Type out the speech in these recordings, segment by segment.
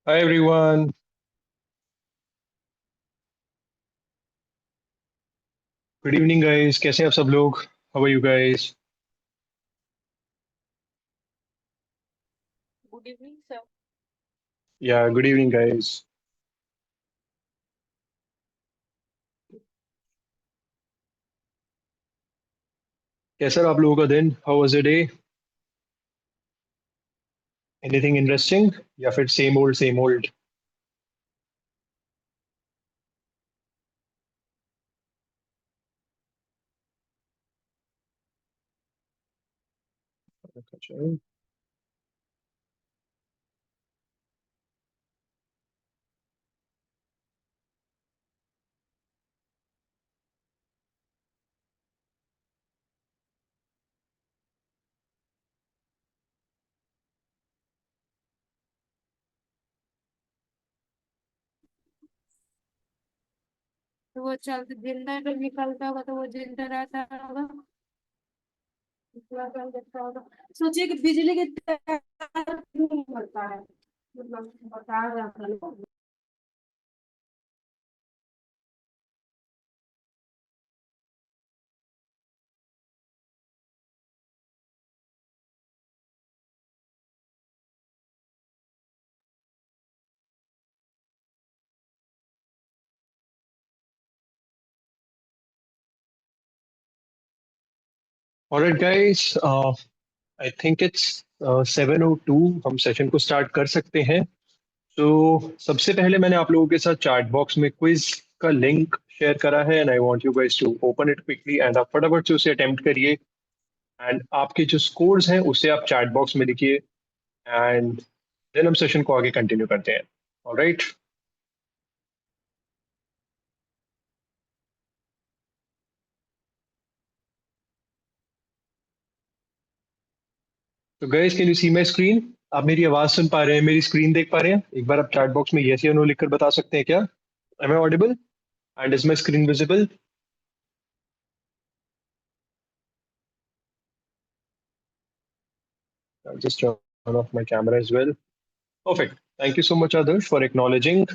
Hi everyone. Good evening guys. कैसे हैं आप सब लोग? How are you guys? Good evening, sir. Yeah, good evening guys. कैसा रहा आप लोगों का दिन? How was your day? Anything interesting? या फिर same old same old? तो वो चलते जिंदा जब निकलता होगा तो वो जिंदा रहता होगा। सोचिए कि बिजली के तार क्यों होता है, मतलब बता रहा था लोग। Alright guys, I think it's 7:02. हम सेशन को स्टार्ट कर सकते हैं। तो सबसे पहले मैंने आप लोगों के साथ चैट बॉक्स में क्विज का लिंक शेयर करा है and I want you guys to open it quickly and आप फटाफट से उसे अटेम्प्ट करिए एंड आपके जो स्कोर्स हैं उसे आप चैट बॉक्स में लिखिए एंड देन हम सेशन को आगे कंटिन्यू करते हैं। ऑलराइट। तो guys can you see my screen? आप मेरी आवाज सुन पा रहे हैं, मेरी स्क्रीन देख पा रहे हैं? एक बार आप चैट बॉक्स में यस या नो लिखकर बता सकते हैं क्या? Am I audible and is my screen visible? Just turn off my camera as well. Perfect. Thank you so much Adarsh for acknowledging.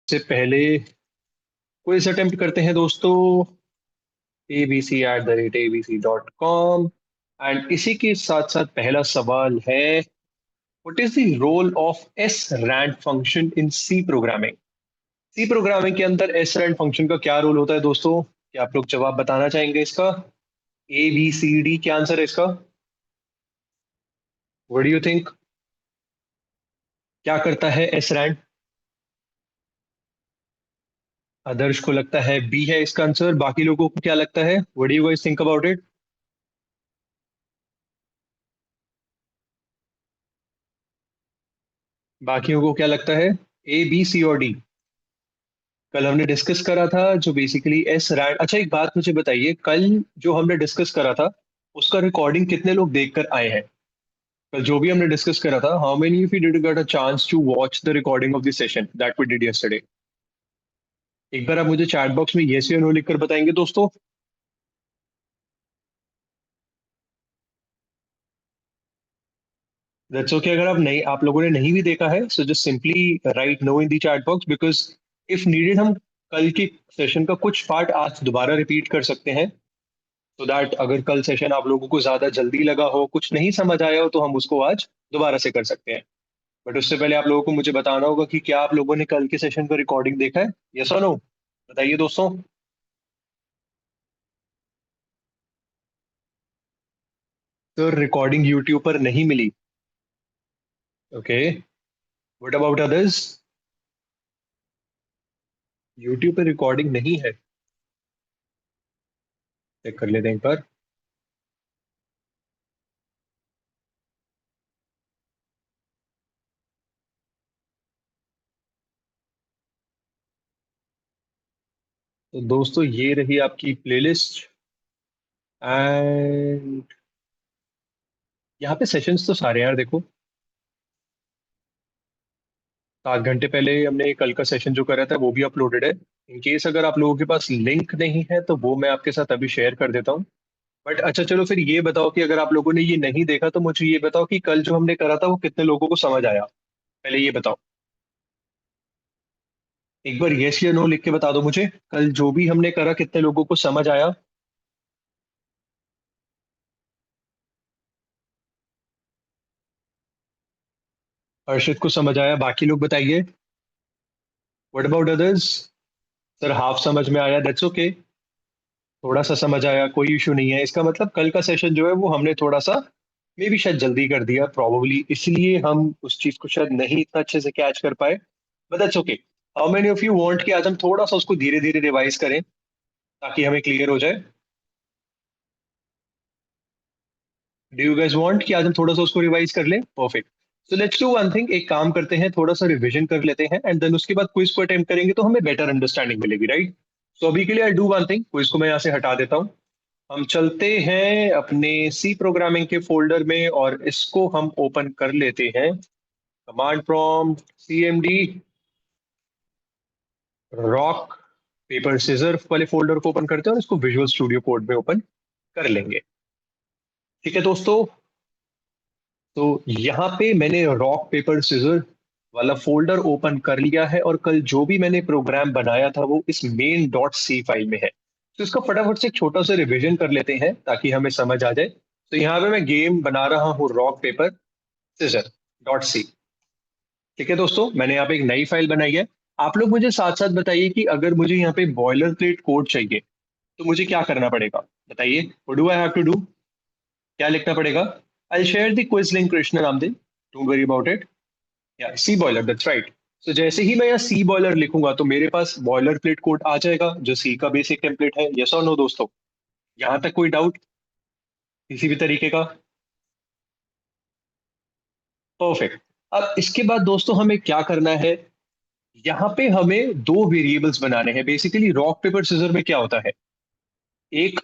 से पहले क्विज अटेम्प्ट करते हैं दोस्तों। abc@abc.com एंड इसी के साथ साथ पहला सवाल है, what is the role of srand function in C programming? C programming के अंदर एस रैंड फंक्शन का क्या रोल होता है दोस्तों? क्या आप लोग जवाब बताना चाहेंगे इसका? ए बी सी डी क्या आंसर है इसका? What do you think? क्या करता है एस रैंड? आदर्श को लगता है बी है इसका आंसर, बाकी लोगों को क्या लगता है? What do you guys think about it? बाकियों को क्या लगता है? ए बी सी और डी? कल हमने डिस्कस करा था जो बेसिकली एस रैंड। अच्छा एक बात मुझे बताइए, कल जो हमने डिस्कस करा था उसका रिकॉर्डिंग कितने लोग देखकर आए हैं? कल जो भी हमने डिस्कस करा था, how many of you did get a chance to watch the recording of the session that we did yesterday? एक बार आप मुझे चैट बॉक्स में येस या नो लिखकर बताएंगे दोस्तों। That's okay. अगर आप लोगों ने नहीं भी देखा है so just simply write no in the chat box because if needed हम कल की सेशन का कुछ पार्ट आज दोबारा रिपीट कर सकते हैं, सो दैट अगर कल सेशन आप लोगों को ज्यादा जल्दी लगा हो, कुछ नहीं समझ आया हो, तो हम उसको आज दोबारा से कर सकते हैं। बट उससे पहले आप लोगों को मुझे बताना होगा कि क्या आप लोगों ने कल के सेशन का रिकॉर्डिंग देखा है? यस और नो? बताइए दोस्तों। तो रिकॉर्डिंग यूट्यूब पर नहीं मिली। Okay. What about others? YouTube पर रिकॉर्डिंग नहीं है? चेक कर लेते हैं एक बार। तो दोस्तों ये रही आपकी प्लेलिस्ट। एंड यहाँ पे सेशंस तो सारे यार देखो, 7 घंटे पहले हमने कल का सेशन जो करा था वो भी अपलोडेड है। इन केस अगर आप लोगों के पास लिंक नहीं है तो वो मैं आपके साथ अभी शेयर कर देता हूँ। बट अच्छा चलो फिर ये बताओ कि अगर आप लोगों ने ये नहीं देखा तो मुझे ये बताओ कि कल जो हमने करा था वो कितने लोगों को समझ आया, पहले ये बताओ। एक बार यस या नो लिख के बता दो मुझे, कल जो भी हमने करा कितने लोगों को समझ आया। हर्षित को समझ आया, बाकी लोग बताइए। What about others? Sir half समझ में आया, दैट्स ओके। थोड़ा सा समझ आया, कोई इशू नहीं है। इसका मतलब कल का सेशन जो है वो हमने थोड़ा सा मे भी शायद जल्दी कर दिया, प्रॉबली इसलिए हम उस चीज को शायद नहीं इतना अच्छे से कैच कर पाए। But that's okay. How many of you want कि आज हम थोड़ा सा उसको धीरे धीरे रिवाइज करें ताकि हमें क्लियर हो जाए? डू यू गाइस वांट कि आज हम थोड़ा सा उसको रिवाइज कर लें? Perfect. So let's do one thing, एक काम करते हैं, थोड़ा सा रिवीजन कर लेते हैं एंड देन उसके बाद क्विज को अटेम्प्ट करेंगे तो हमें बेटर अंडरस्टैंडिंग मिलेगी, राइट? सो अभी के लिए I do one thing, quiz को मैं यहाँ से हटा देता हूँ। हम चलते हैं अपने सी प्रोग्रामिंग के फोल्डर में और इसको हम ओपन कर लेते हैं। Command prompt cmd rock paper scissor वाले फोल्डर को ओपन करते हैं और इसको विजुअल स्टूडियो कोड में ओपन कर लेंगे। ठीक है दोस्तों, तो यहाँ पे मैंने रॉक पेपर सीजर वाला फोल्डर ओपन कर लिया है और कल जो भी मैंने प्रोग्राम बनाया था वो इस मेन डॉट सी फाइल में है। तो इसका फटाफट से एक छोटा सा रिवीजन कर लेते हैं ताकि हमें समझ आ जाए। तो यहाँ पे मैं गेम बना रहा हूँ rock paper scissor dot C. ठीक है दोस्तों, मैंने यहाँ पे एक नई फाइल बनाई है। आप लोग मुझे साथ साथ बताइए कि अगर मुझे यहाँ पे बॉयलर प्लेट कोड चाहिए तो मुझे क्या करना पड़ेगा, बताइए। What do I have to do? क्या लिखना पड़ेगा? I share the quiz link Krishna Ramdev, don't worry about it. या सी बॉयलर, दैट्स राइट। तो जैसे ही मैं यहाँ सी बॉयलर लिखूंगा तो मेरे पास बॉयलर प्लेट कोड आ जाएगा जो सी का बेसिक टेम्पलेट है। यस और नो दोस्तों? यहाँ तक कोई डाउट किसी भी तरीके का? परफेक्ट। अब इसके बाद दोस्तों हमें क्या करना है, यहाँ पे हमें दो वेरिएबल्स बनाने हैं। बेसिकली रॉक पेपर सीजर में क्या होता है, एक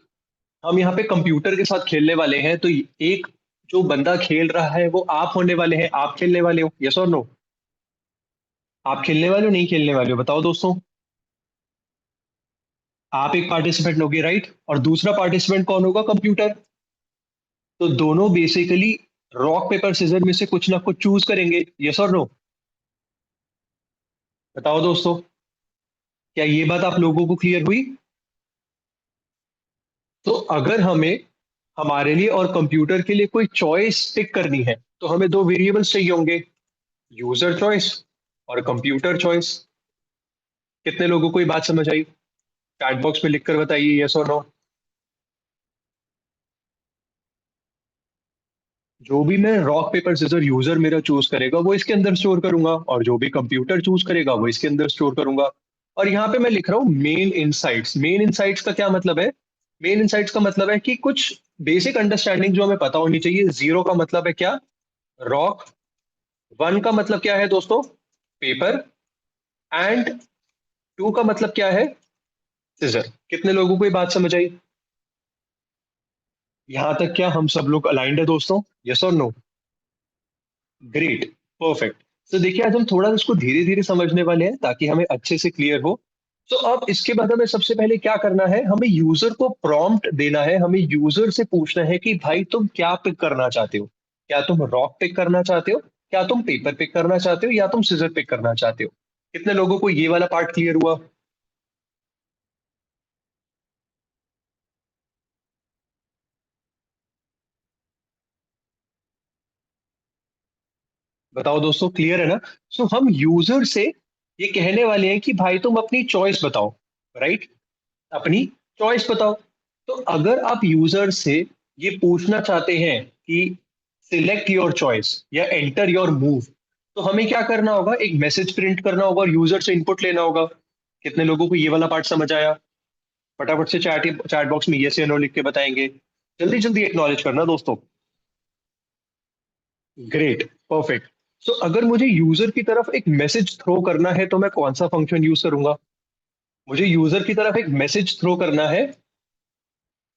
हम यहाँ पे कंप्यूटर के साथ खेलने वाले हैं, तो एक जो बंदा खेल रहा है वो आप होने वाले हैं। आप खेलने वाले हो, यस और नो? आप खेलने वाले हो नहीं खेलने वाले हो, बताओ दोस्तों। आप एक पार्टिसिपेंट होगे, राइट? और दूसरा पार्टिसिपेंट कौन होगा? कंप्यूटर। तो दोनों बेसिकली रॉक पेपर सीजर में से कुछ ना कुछ चूज करेंगे, यस और नो? बताओ दोस्तों, क्या ये बात आप लोगों को क्लियर हुई? तो अगर हमें हमारे लिए और कंप्यूटर के लिए कोई चॉइस पिक करनी है तो हमें दो वेरिएबल्स चाहिए होंगे, यूजर चॉइस और कंप्यूटर चॉइस। कितने लोगों को ये बात समझ आई? चैट बॉक्स में लिखकर बताइए यस और नो। जो भी मैं रॉक पेपर सीजर यूजर मेरा चूज करेगा वो इसके अंदर स्टोर करूंगा और जो भी कंप्यूटर चूज करेगा वो इसके अंदर स्टोर करूंगा। और यहाँ पे मैं लिख रहा हूँ मेन इनसाइट्स। मेन इनसाइट्स का क्या मतलब है? मेन इनसाइट्स का मतलब है कि कुछ बेसिक अंडरस्टैंडिंग जो हमें पता होनी चाहिए। जीरो का मतलब है क्या? रॉक। वन का मतलब क्या है दोस्तों? पेपर। एंड टू का मतलब क्या है? सीजर। कितने लोगों को ये बात समझ आई? यहां तक क्या हम सब लोग अलाइंड है दोस्तों, यस और नो? ग्रेट। परफेक्ट। तो देखिए आज हम थोड़ा इसको धीरे धीरे समझने वाले हैं ताकि हमें अच्छे से क्लियर हो। तो अब इसके बाद हमें सबसे पहले क्या करना है, हमें यूजर को प्रॉम्प्ट देना है। हमें यूजर से पूछना है कि भाई तुम क्या पिक करना चाहते हो? क्या तुम रॉक पिक करना चाहते हो, क्या तुम पेपर पिक करना चाहते हो, या तुम सीजर पिक करना चाहते हो? कितने लोगों को ये वाला पार्ट क्लियर हुआ? बताओ दोस्तों, क्लियर है ना? सो हम यूजर से ये कहने वाले हैं कि भाई तुम अपनी चॉइस बताओ, राइट? अपनी चॉइस बताओ। तो अगर आप यूजर से ये पूछना चाहते हैं कि सिलेक्ट योर चॉइस या एंटर योर मूव, तो हमें क्या करना होगा, एक मैसेज प्रिंट करना होगा और यूजर से इनपुट लेना होगा। कितने लोगों को ये वाला पार्ट समझ आया? फटाफट से चैट चैट बॉक्स में यस या नो लिख के बताएंगे। जल्दी जल्दी एक्नॉलेज करना दोस्तों। ग्रेट। परफेक्ट। सो अगर मुझे यूजर की तरफ एक मैसेज थ्रो करना है तो मैं कौन सा फंक्शन यूज करूंगा? मुझे यूजर की तरफ एक मैसेज थ्रो करना है,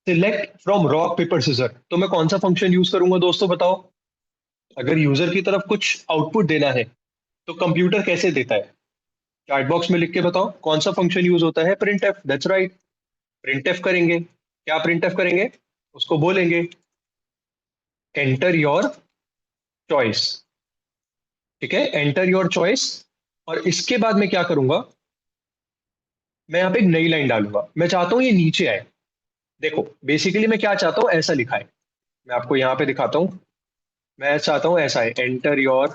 select from rock paper scissor. तो मैं कौन सा फंक्शन यूज करूंगा दोस्तों, बताओ। अगर यूजर की तरफ कुछ आउटपुट देना है तो कंप्यूटर कैसे देता है? चैट बॉक्स में लिख के बताओ कौन सा फंक्शन यूज होता है। Print F, that's right. Print F करेंगे। क्या प्रिंट एफ करेंगे? उसको बोलेंगे एंटर योर चॉइस। ठीक है, एंटर योर चॉइस। और इसके बाद मैं क्या करूंगा, मैं यहाँ पे एक नई लाइन डालूंगा। मैं चाहता हूं ये नीचे आए। देखो बेसिकली मैं क्या चाहता हूँ, ऐसा लिखा है। मैं आपको यहाँ पे दिखाता हूँ। मैं चाहता हूँ ऐसा है, एंटर योर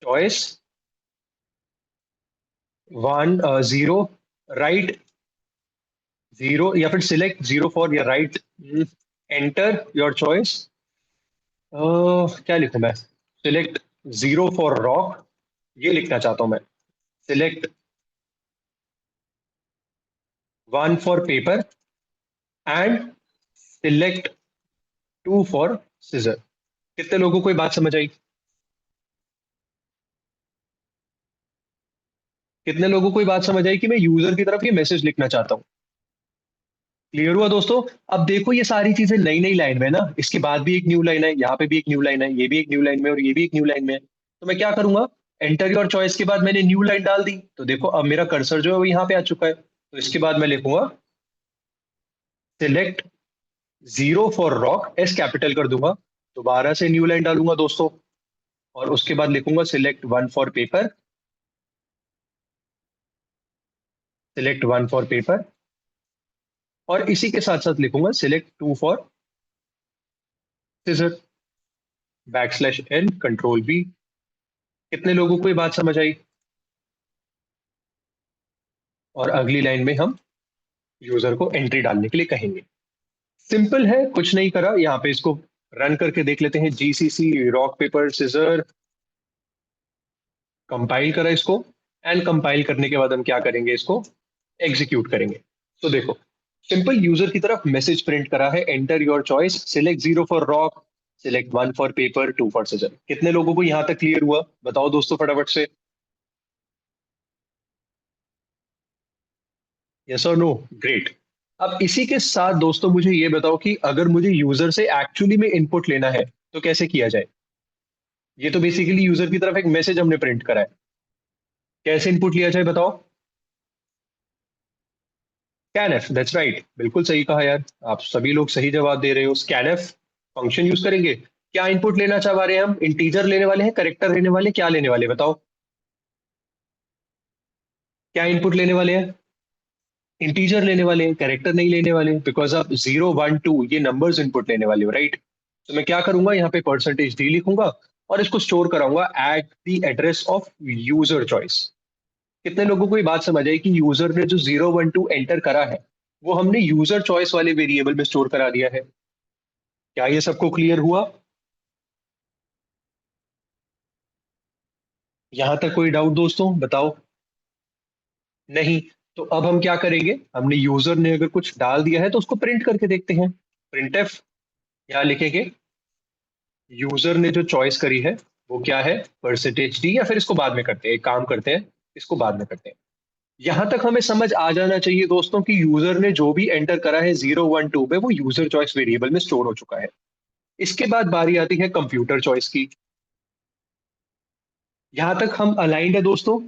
चॉइस 1 0, राइट 0, या फिर सिलेक्ट 0 फॉर, या राइट एंटर योर चॉइस। क्या लिखूं मैं? सिलेक्ट 0 फॉर रॉक, ये लिखना चाहता हूं मैं। Select 1 for paper and select 2 for scissor. कितने लोगों को ये बात समझ आई? कितने लोगों को ये बात समझ आई कि मैं यूजर की तरफ ये मैसेज लिखना चाहता हूँ? क्लियर हुआ दोस्तों? अब देखो ये सारी चीजें नई नई लाइन में है ना, इसके बाद भी एक न्यू लाइन है, यहाँ पे भी एक न्यू लाइन है, ये भी एक न्यू लाइन में, और ये भी एक न्यू लाइन में है। तो मैं क्या करूंगा, एंटर योर चॉइस के बाद मैंने न्यू लाइन डाल दी, तो देखो अब मेरा कर्सर जो है वो यहाँ पे आ चुका है। तो इसके बाद मैं लिखूंगा select 0 for rock, S capital कर दूंगा। दोबारा से न्यू लाइन डालूंगा दोस्तों, और उसके बाद लिखूंगा select 1 for paper, select 1 for paper, और इसी के साथ साथ लिखूंगा select 2 for scissor, \n control V। कितने लोगों को ये बात समझ आई? और अगली लाइन में हम यूजर को एंट्री डालने के लिए कहेंगे। सिंपल है, कुछ नहीं करा। यहाँ पे इसको रन करके देख लेते हैं। GCC rock paper scissor, compile करा इसको, एंड कंपाइल करने के बाद हम क्या करेंगे, इसको एग्जीक्यूट करेंगे। तो देखो सिंपल यूजर की तरफ मैसेज प्रिंट करा है, enter your choice, select 0 for rock, select 1 for paper, 2 for scissor. कितने लोगों को यहाँ तक क्लियर हुआ, बताओ दोस्तों फटाफट से। यस और नो? ग्रेट। अब इसी के साथ दोस्तों मुझे ये बताओ कि अगर मुझे यूजर से एक्चुअली में इनपुट लेना है तो कैसे किया जाए? ये तो बेसिकली यूजर की तरफ एक मैसेज हमने प्रिंट करा है, कैसे इनपुट लिया जाए बताओ। स्कैनफ, दैट्स राइट, बिल्कुल सही कहा यार। आप सभी लोग सही जवाब दे रहे हो। स्कैनफ फंक्शन यूज करेंगे। क्या इनपुट लेना चाह रहे हैं हम? इंटीजर लेने वाले हैं, करेक्टर लेने वाले, क्या लेने वाले बताओ? क्या इनपुट लेने वाले हैं? इंटीजर लेने वाले हैं, कैरेक्टर नहीं लेने वाले, बिकॉज आप 0 1 2 ये नंबर्स इनपुट लेने वाले हो, राइट। तो मैं क्या करूंगा, यहाँ पे %d लिखूंगा और इसको स्टोर कराऊंगा at the address of user choice. कितने लोगों को ये बात समझ आई कि यूजर ने जो 0 1 2 एंटर करा है वो हमने यूजर चॉइस वाले वेरिएबल में स्टोर करा दिया है? क्या ये सबको क्लियर हुआ? यहां तक कोई डाउट दोस्तों, बताओ। नहीं? तो अब हम क्या करेंगे, हमने यूजर ने अगर कुछ डाल दिया है तो उसको प्रिंट करके देखते हैं। प्रिंट एफ, यहाँ लिखेंगे यूजर ने जो चॉइस करी है वो क्या है, %d, या फिर इसको बाद में करते हैं, एक काम करते हैं, इसको बाद में करते हैं। यहां तक हमें समझ आ जाना चाहिए दोस्तों कि यूजर ने जो भी एंटर करा है 0 1 2 पे वो यूजर चॉइस वेरिएबल में स्टोर हो चुका है। इसके बाद बारी आती है कंप्यूटर चॉइस की। यहां तक हम अलाइंड है दोस्तों?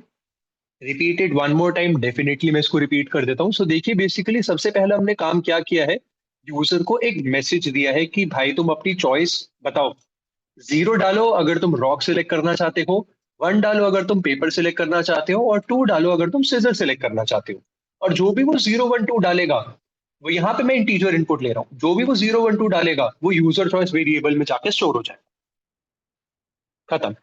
Repeated one more time, definitely मैं इसको रिपीट कर देता हूँ। सो देखिए बेसिकली सबसे पहले हमने काम क्या किया है, यूजर को एक मैसेज दिया है कि भाई तुम अपनी चॉइस बताओ। 0 डालो अगर तुम रॉक सिलेक्ट करना चाहते हो, 1 डालो अगर तुम पेपर सिलेक्ट करना चाहते हो, और 2 डालो अगर तुम सीजर सिलेक्ट करना चाहते हो। और जो भी वो 0 1 2 डालेगा, वो यहाँ पे मैं इंटीजर इनपुट ले रहा हूँ, जो भी वो 0 1 2 डालेगा वो यूजर चॉइस वेरिएबल में जाके स्टोर हो जाए। खत्म।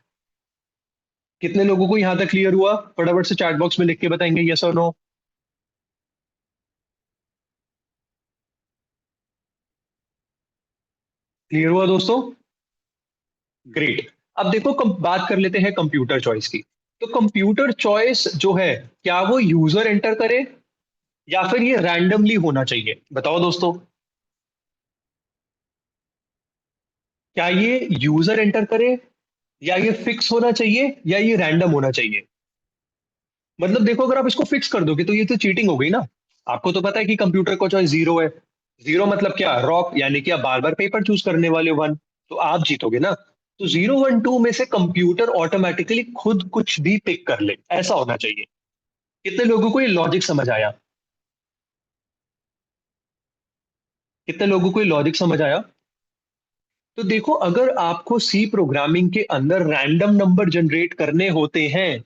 कितने लोगों को यहाँ तक क्लियर हुआ, फटाफट से चैट बॉक्स में लिख के बताएंगे यस और नो। क्लियर हुआ दोस्तों? ग्रेट। अब देखो बात कर लेते हैं कंप्यूटर चॉइस की। तो कंप्यूटर चॉइस जो है, क्या वो यूजर एंटर करे या फिर ये रैंडमली होना चाहिए, बताओ दोस्तों। क्या ये यूजर एंटर करे, या ये फिक्स होना चाहिए, या ये रैंडम होना चाहिए? मतलब देखो, अगर आप इसको फिक्स कर दोगे तो ये तो चीटिंग हो गई ना। आपको तो पता है कि कंप्यूटर का चॉइस जीरो है। जीरो मतलब क्या, रॉक, यानी कि आप बार बार पेपर चूज करने वाले हो वन, तो आप जीतोगे ना। तो 0 1 2 में से कंप्यूटर ऑटोमेटिकली खुद कुछ भी पिक कर ले, ऐसा होना चाहिए। कितने लोगों को ये लॉजिक समझ आया? कितने लोगों को ये लॉजिक समझ आया? तो देखो, अगर आपको सी प्रोग्रामिंग के अंदर रैंडम नंबर जनरेट करने होते हैं,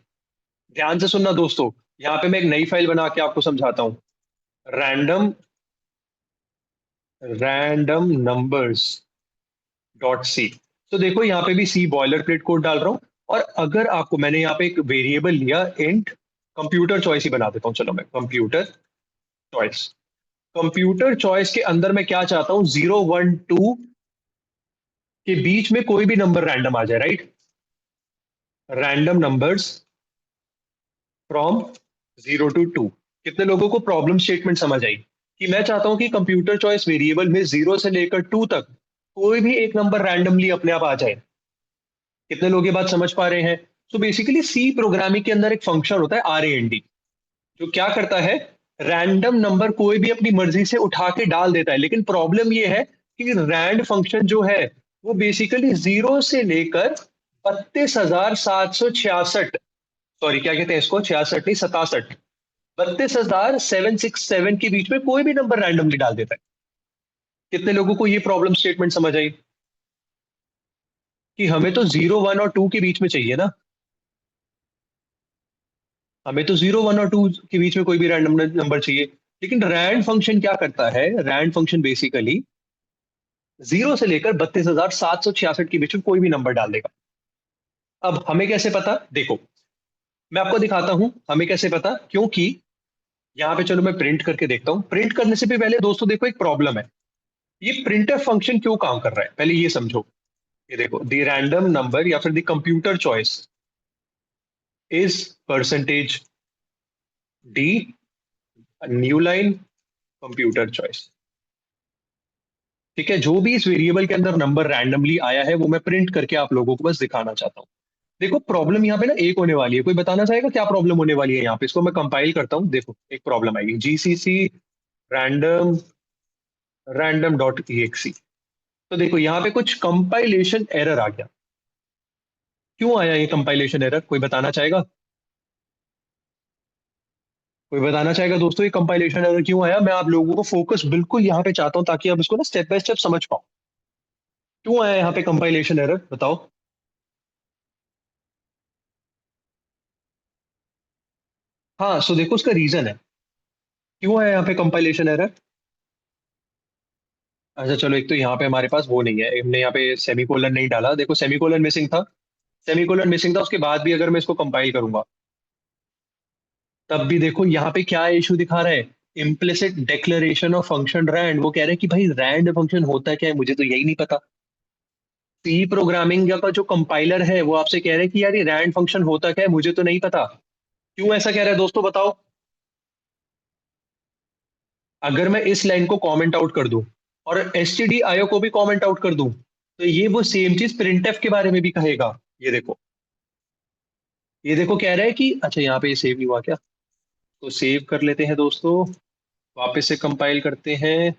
ध्यान से सुनना दोस्तों, यहां पे मैं एक नई फाइल बना के आपको समझाता हूं। Random random numbers dot C. तो देखो, यहाँ पे भी सी बॉयलर प्लेट कोड डाल रहा हूं। और अगर आपको, मैंने यहाँ पे एक वेरिएबल लिया इंट कंप्यूटर चॉइस ही बना देता हूँ, चलो मैं कंप्यूटर चॉइस। कंप्यूटर चॉइस के अंदर मैं क्या चाहता हूँ, 0 1 2 के बीच में कोई भी नंबर रैंडम आ जाए, right. Random numbers from 0 to 2। कितने लोगों को प्रॉब्लम स्टेटमेंट समझ आई? कि मैं चाहता हूं कि कंप्यूटर चॉइस वेरिएबल में 0 से लेकर 2 तक कोई भी एक नंबर रैंडमली अपने आप आ जाए। कितने लोग ये बात समझ पा रहे हैं? तो बेसिकली सी प्रोग्रामिंग के अंदर एक फंक्शन होता है RAND, जो क्या करता है, रैंडम नंबर कोई भी अपनी मर्जी से उठा के डाल देता है। लेकिन प्रॉब्लम ये है कि रैंड फंक्शन जो है, वो बेसिकली 0 से लेकर 32,766, सॉरी क्या कहते हैं इसको, 66 नहीं 67, 32,767 के बीच में कोई भी नंबर रैंडमली डाल देता है। कितने लोगों को ये प्रॉब्लम स्टेटमेंट समझ आई? कि हमें तो 0 1 और 2 के बीच में चाहिए ना। हमें तो 0 1 और 2 के बीच में कोई भी रैंडम नंबर चाहिए। लेकिन रैंड फंक्शन क्या करता है, रैंड फंक्शन बेसिकली 0 से लेकर 32,766 के बीच में कोई भी नंबर डाल देगा। अब हमें कैसे पता, देखो मैं आपको दिखाता हूं हमें कैसे पता, क्योंकि यहाँ पे चलो मैं प्रिंट करके देखता हूँ। प्रिंट करने से भी पहले दोस्तों देखो, एक प्रॉब्लम है। ये प्रिंटफ फंक्शन क्यों काम कर रहा है, पहले ये समझो। ये देखो, द रैंडम नंबर या फिर the computer choice is percentage D, new line, computer choice. ठीक है, जो भी इस वेरिएबल के अंदर नंबर रैंडमली आया है, वो मैं प्रिंट करके आप लोगों को बस दिखाना चाहता हूँ। देखो, प्रॉब्लम यहाँ पे ना एक होने वाली है। कोई बताना चाहेगा क्या प्रॉब्लम होने वाली है यहाँ पे? इसको मैं कंपाइल करता हूँ। देखो, एक प्रॉब्लम आएगी, GCC random random dot EXE। तो देखो, यहाँ पे कुछ कंपाइलेशन एरर आ गया। क्यों आया ये कंपाइलेशन एरर, कोई बताना चाहेगा? कोई बताना चाहेगा दोस्तों, ये कंपाइलेशन एरर क्यों आया? मैं आप लोगों को फोकस बिल्कुल यहाँ पे चाहता हूँ, ताकि आप इसको ना स्टेप बाय स्टेप समझ पाओ। क्यों आया यहाँ पे कंपाइलेशन एरर, बताओ। हाँ, सो देखो उसका रीजन है। क्यों आया यहाँ पे कंपाइलेशन एरर? अच्छा चलो, एक तो यहाँ पे हमारे पास वो नहीं है, हमने यहाँ पे सेमीकोलन नहीं डाला। देखो, सेमीकोलन मिसिंग था। सेमीकोलन मिसिंग था, उसके बाद भी अगर मैं इसको कंपाइल करूंगा, तब भी देखो यहाँ पे क्या इशू दिखा रहा है। Implicit declaration of function rand. वो कह रहे हैं कि भाई रैंड फंक्शन होता क्या है, मुझे तो यही नहीं पता। सी प्रोग्रामिंग का जो कंपाइलर है, वो आपसे कह रहे हैं कि यार ये रैंड फंक्शन होता क्या है, मुझे तो नहीं पता। क्यों ऐसा कह रहा है दोस्तों, बताओ। अगर मैं इस लाइन को कमेंट आउट कर दूं और stdio को भी कमेंट आउट कर दूं, तो ये वो सेम चीज प्रिंटफ के बारे में भी कहेगा। ये देखो, ये देखो कह रहा है कि, अच्छा यहाँ पे ये सेव नहीं हुआ क्या? तो सेव कर लेते हैं दोस्तों, वापस से कंपाइल करते हैं।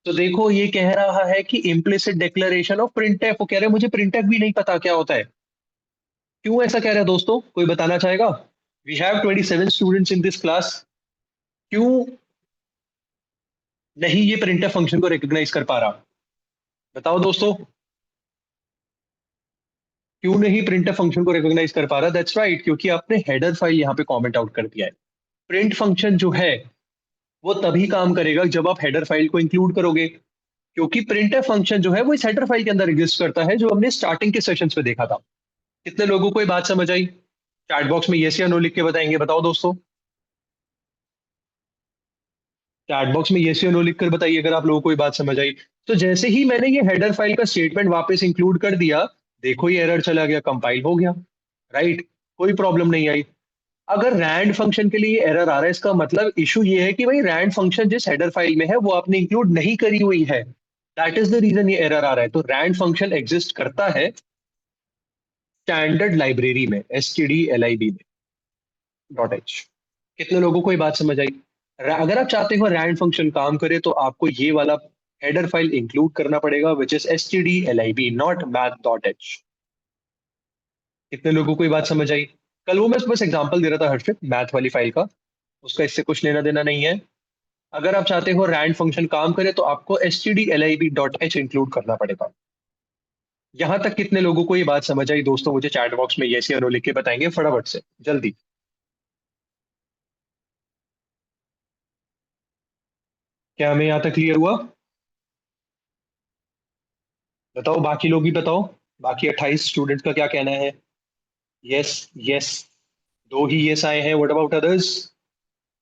तो देखो, ये कह रहा है कि इम्प्लिसिट डिक्लेरेशन ऑफ प्रिंटफ। वो कह रहे हैं मुझे प्रिंटफ भी नहीं पता क्या होता है। क्यों ऐसा कह रहा है दोस्तों, कोई बताना चाहेगा? We have 27 students in this class. क्यों नहीं ये प्रिंटफ फंक्शन को रिकॉग्नाइज कर पा रहा? बताओ दोस्तों, क्यों नहीं प्रिंटफ फंक्शन को रिकॉग्नाइज कर पा रहा? दैट्स राइट, क्योंकि आपने हेडर फाइल यहाँ पे कमेंट आउट कर दिया है। प्रिंट फंक्शन जो है, वो तभी काम करेगा जब आप हेडर फाइल को इंक्लूड करोगे। क्योंकि प्रिंटफ फंक्शन जो है, वो इस हेडर फाइल के अंदर एग्जिस्ट करता है, जो हमने स्टार्टिंग के सेशंस में देखा था। कितने लोगों को ये बात समझ आई? चैट बॉक्स में यस या नो लिख के बताएंगे, बताओ दोस्तों। चैट बॉक्स में यस या नो लिख कर बताइए अगर आप लोगों को ये बात समझ आई। तो जैसे ही मैंने ये हेडर फाइल का स्टेटमेंट वापस इंक्लूड कर दिया, देखो ये एरर चला गया, कंपाइल हो गया, राइट। कोई प्रॉब्लम नहीं आई। अगर रैंड फंक्शन के लिए एरर आ रहा है, इसका मतलब इशू ये है कि भाई रैंड फंक्शन जिस हेडर फाइल में है, वो आपने इंक्लूड नहीं करी हुई है। दैट इज द रीजन ये एरर आ रहा है। तो रैंड फंक्शन एग्जिस्ट करता है स्टैंडर्ड लाइब्रेरी में, STDLIB में। Dot H. कितने लोगों को ये बात समझ आई? अगर आप चाहते हो रैंड फंक्शन काम करे तो आपको ये वाला हेडर फाइल इंक्लूड करना पड़ेगा, which is stdlib, not math dot H. कितने लोगों को ये बात समझ आई? कल वो मैं बस एग्जांपल दे रहा था हर्षित, मैथ वाली फाइल का, उसका इससे कुछ लेना देना नहीं है। अगर आप चाहते हो रैंड फंक्शन काम करे तो आपको stdlib डॉट एच इंक्लूड करना पड़ेगा। यहां तक कितने लोगों को ये बात समझ आई दोस्तों? मुझे चैट बॉक्स में यस या नो लिख के बताएंगे फटाफट से, जल्दी। क्या हमें यहाँ तक क्लियर हुआ? बताओ, बाकी लोग भी बताओ, बाकी 28 स्टूडेंट्स का क्या कहना है? यस, यस, दो ही यस आए हैं, व्हाट अबाउट अदर्स?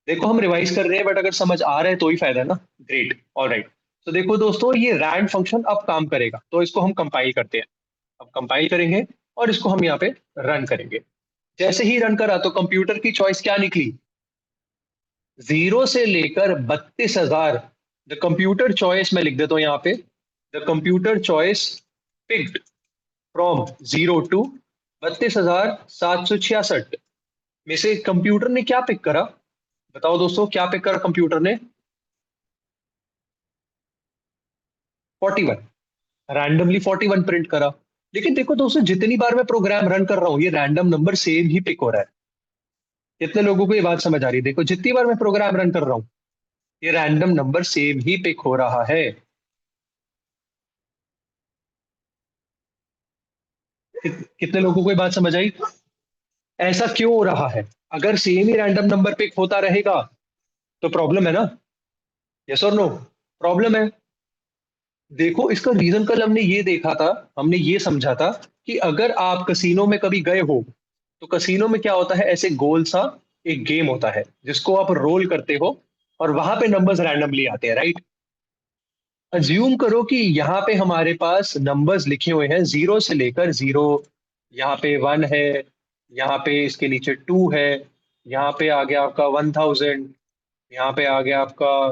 देखो हम रिवाइज कर रहे हैं, बट अगर समझ आ रहा है तो ही फायदा है ना। Great, alright. तो देखो दोस्तों, ये रैंड फंक्शन अब काम करेगा, तो इसको हम कंपाइल करते हैं। अब कंपाइल करेंगे और इसको हम यहाँ पे रन करेंगे। जैसे ही रन करा तो कंप्यूटर की चॉइस क्या निकली? 0 से लेकर 32,000। द कंप्यूटर चॉइस मैं लिख देता हूँ यहाँ पे, the computer choice picked from 0 to 32,766 में से कंप्यूटर ने क्या पिक करा? बताओ दोस्तों, क्या पिक करा कंप्यूटर ने? 41। रैंडमली 41 प्रिंट करा। लेकिन देखो दोस्तों, जितनी बार मैं प्रोग्राम रन कर रहा हूँ ये रैंडम नंबर सेम ही पिक हो रहा है। कितने लोगों को ये बात समझ आ रही है? देखो, जितनी बार मैं प्रोग्राम रन कर रहा हूँ ये रैंडम नंबर सेम ही पिक हो रहा है। कितने लोगों को ये बात समझ आई? ऐसा क्यों हो रहा है? अगर सेम ही रैंडम नंबर पिक होता रहेगा तो प्रॉब्लम है ना? यस और नो? प्रॉब्लम है। देखो, इसका रीजन कल हमने ये देखा था, हमने ये समझा था कि अगर आप कसीनो में कभी गए हो तो कसीनो में क्या होता है, ऐसे गोल सा एक गेम होता है जिसको आप रोल करते हो और वहां पे नंबर्स रैंडमली आते हैं, राइट? अज्यूम करो कि यहाँ पे हमारे पास नंबर्स लिखे हुए हैं 0 से लेकर 0। यहाँ पे 1 है, यहाँ पे इसके नीचे 2 है, यहाँ पे आ गया आपका 1,000, यहाँ पे आ गया आपका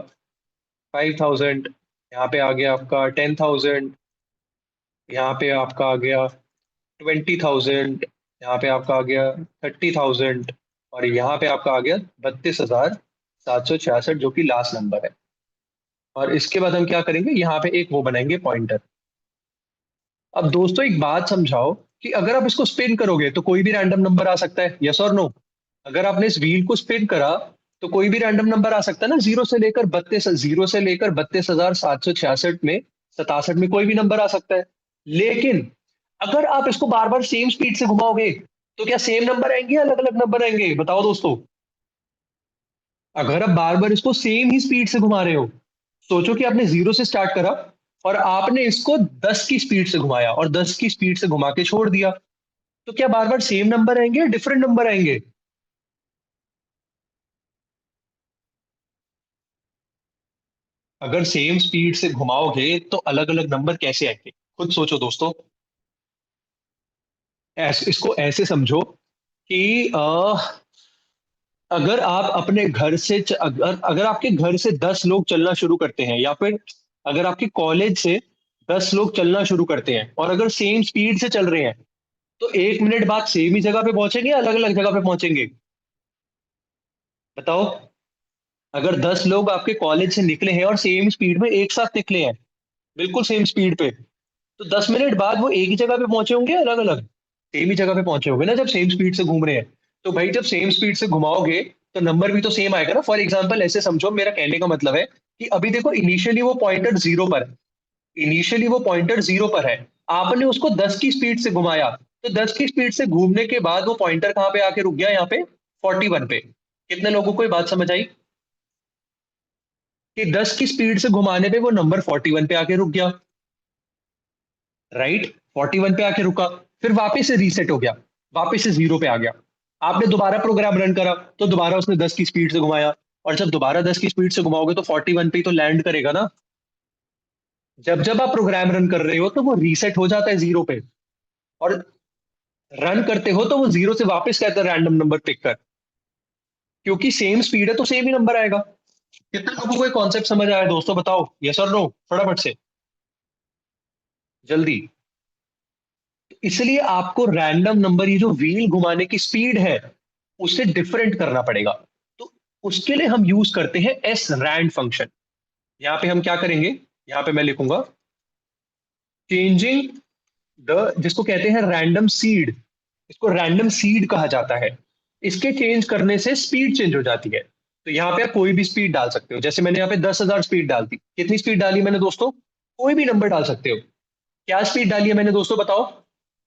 5,000, यहाँ पे आ गया आपका 10,000, यहाँ पे आपका आ गया 20,000, यहाँ पे आपका आ गया 30,000, और यहाँ पे आपका आ गया 32,766, जो कि लास्ट नंबर है। और इसके बाद हम क्या करेंगे, यहाँ पे एक वो बनाएंगे पॉइंटर। अब दोस्तों एक बात समझाओ कि अगर आप इसको स्पिन करोगे तो कोई भी रैंडम नंबर आ सकता है, यस और नो? अगर आपने इस व्हील को स्पिन करा तो कोई भी रैंडम नंबर आ सकता है ना। 0 से लेकर 32 में 67 में कोई भी नंबर आ सकता है। लेकिन अगर आप इसको बार बार सेम स्पीड से घुमाओगे तो क्या सेम नंबर आएंगे या अलग अलग नंबर आएंगे? बताओ दोस्तों। अगर आप बार बार इसको सेम ही स्पीड से घुमा रहे हो, सोचो कि आपने 0 से स्टार्ट करा और आपने इसको 10 की स्पीड से घुमाया और 10 की स्पीड से घुमा के छोड़ दिया, तो क्या बार बार सेम नंबर आएंगे या डिफरेंट नंबर आएंगे? अगर सेम स्पीड से घुमाओगे तो अलग अलग नंबर कैसे आएंगे? खुद सोचो दोस्तों। इसको ऐसे समझो कि अगर आप अपने घर से अगर अगर आपके घर से 10 लोग चलना शुरू करते हैं, या फिर अगर आपके कॉलेज से 10 लोग चलना शुरू करते हैं और अगर सेम स्पीड से चल रहे हैं, तो 1 मिनट बाद सेम ही जगह पे पहुंचेंगे या अलग अलग जगह पे पहुंचेंगे? बताओ। अगर 10 लोग आपके कॉलेज से निकले हैं और सेम स्पीड में एक साथ निकले हैं, बिल्कुल सेम स्पीड पे, तो 10 मिनट बाद वो एक ही जगह पे पहुंचे होंगे, अलग अलग? सेम ही जगह पे पहुंचे होंगे ना, जब सेम स्पीड से घूम रहे हैं। तो भाई जब सेम स्पीड से घुमाओगे तो नंबर भी तो सेम आएगा ना। फॉर एग्जाम्पल ऐसे समझो, मेरा कहने का मतलब है कि अभी देखो, इनिशियली वो पॉइंटर 0 पर है, इनिशियली वो पॉइंटर 0 पर है, आपने उसको 10 की स्पीड से घुमाया, तो 10 की स्पीड से घूमने के बाद वो पॉइंटर कहाँ पे आके रुक गया? यहाँ पे 41 पे। कितने लोगों को ये बात समझ आई कि 10 की स्पीड से घुमाने पे वो नंबर 41 पे आके रुक गया, राइट? 41 पे आके रुका, फिर वापस से रीसेट हो गया, वापस से 0 पे आ गया। आपने दोबारा प्रोग्राम रन करा तो दोबारा उसने 10 की स्पीड से घुमाया, और जब दोबारा 10 की स्पीड से घुमाओगे तो 41 पे ही तो लैंड करेगा ना। जब जब आप प्रोग्राम रन कर रहे हो तो वो रीसेट हो जाता है 0 पे, और रन करते हो तो वो 0 से वापस कहता है रैंडम नंबर पिक कर, क्योंकि सेम स्पीड है तो सेम ही नंबर आएगा। कितने लोगों को ये कॉन्सेप्ट समझ आया दोस्तों? बताओ यस और नो, फटाफट से, जल्दी। इसलिए आपको रैंडम नंबर, ये जो व्हील घुमाने की स्पीड है, उसे डिफरेंट करना पड़ेगा। तो उसके लिए हम यूज करते हैं एस रैंड फंक्शन। यहाँ पे हम क्या करेंगे, यहाँ पे मैं लिखूंगा चेंजिंग द, जिसको कहते हैं रैंडम सीड, इसको रैंडम सीड कहा जाता है। इसके चेंज करने से स्पीड चेंज हो जाती है। तो यहाँ पे आप कोई भी स्पीड डाल सकते हो, जैसे मैंने यहाँ पे 10,000 स्पीड डाल दी। कितनी स्पीड डाली मैंने दोस्तों? कोई भी नंबर डाल सकते हो। क्या स्पीड डाली है मैंने दोस्तों, बताओ,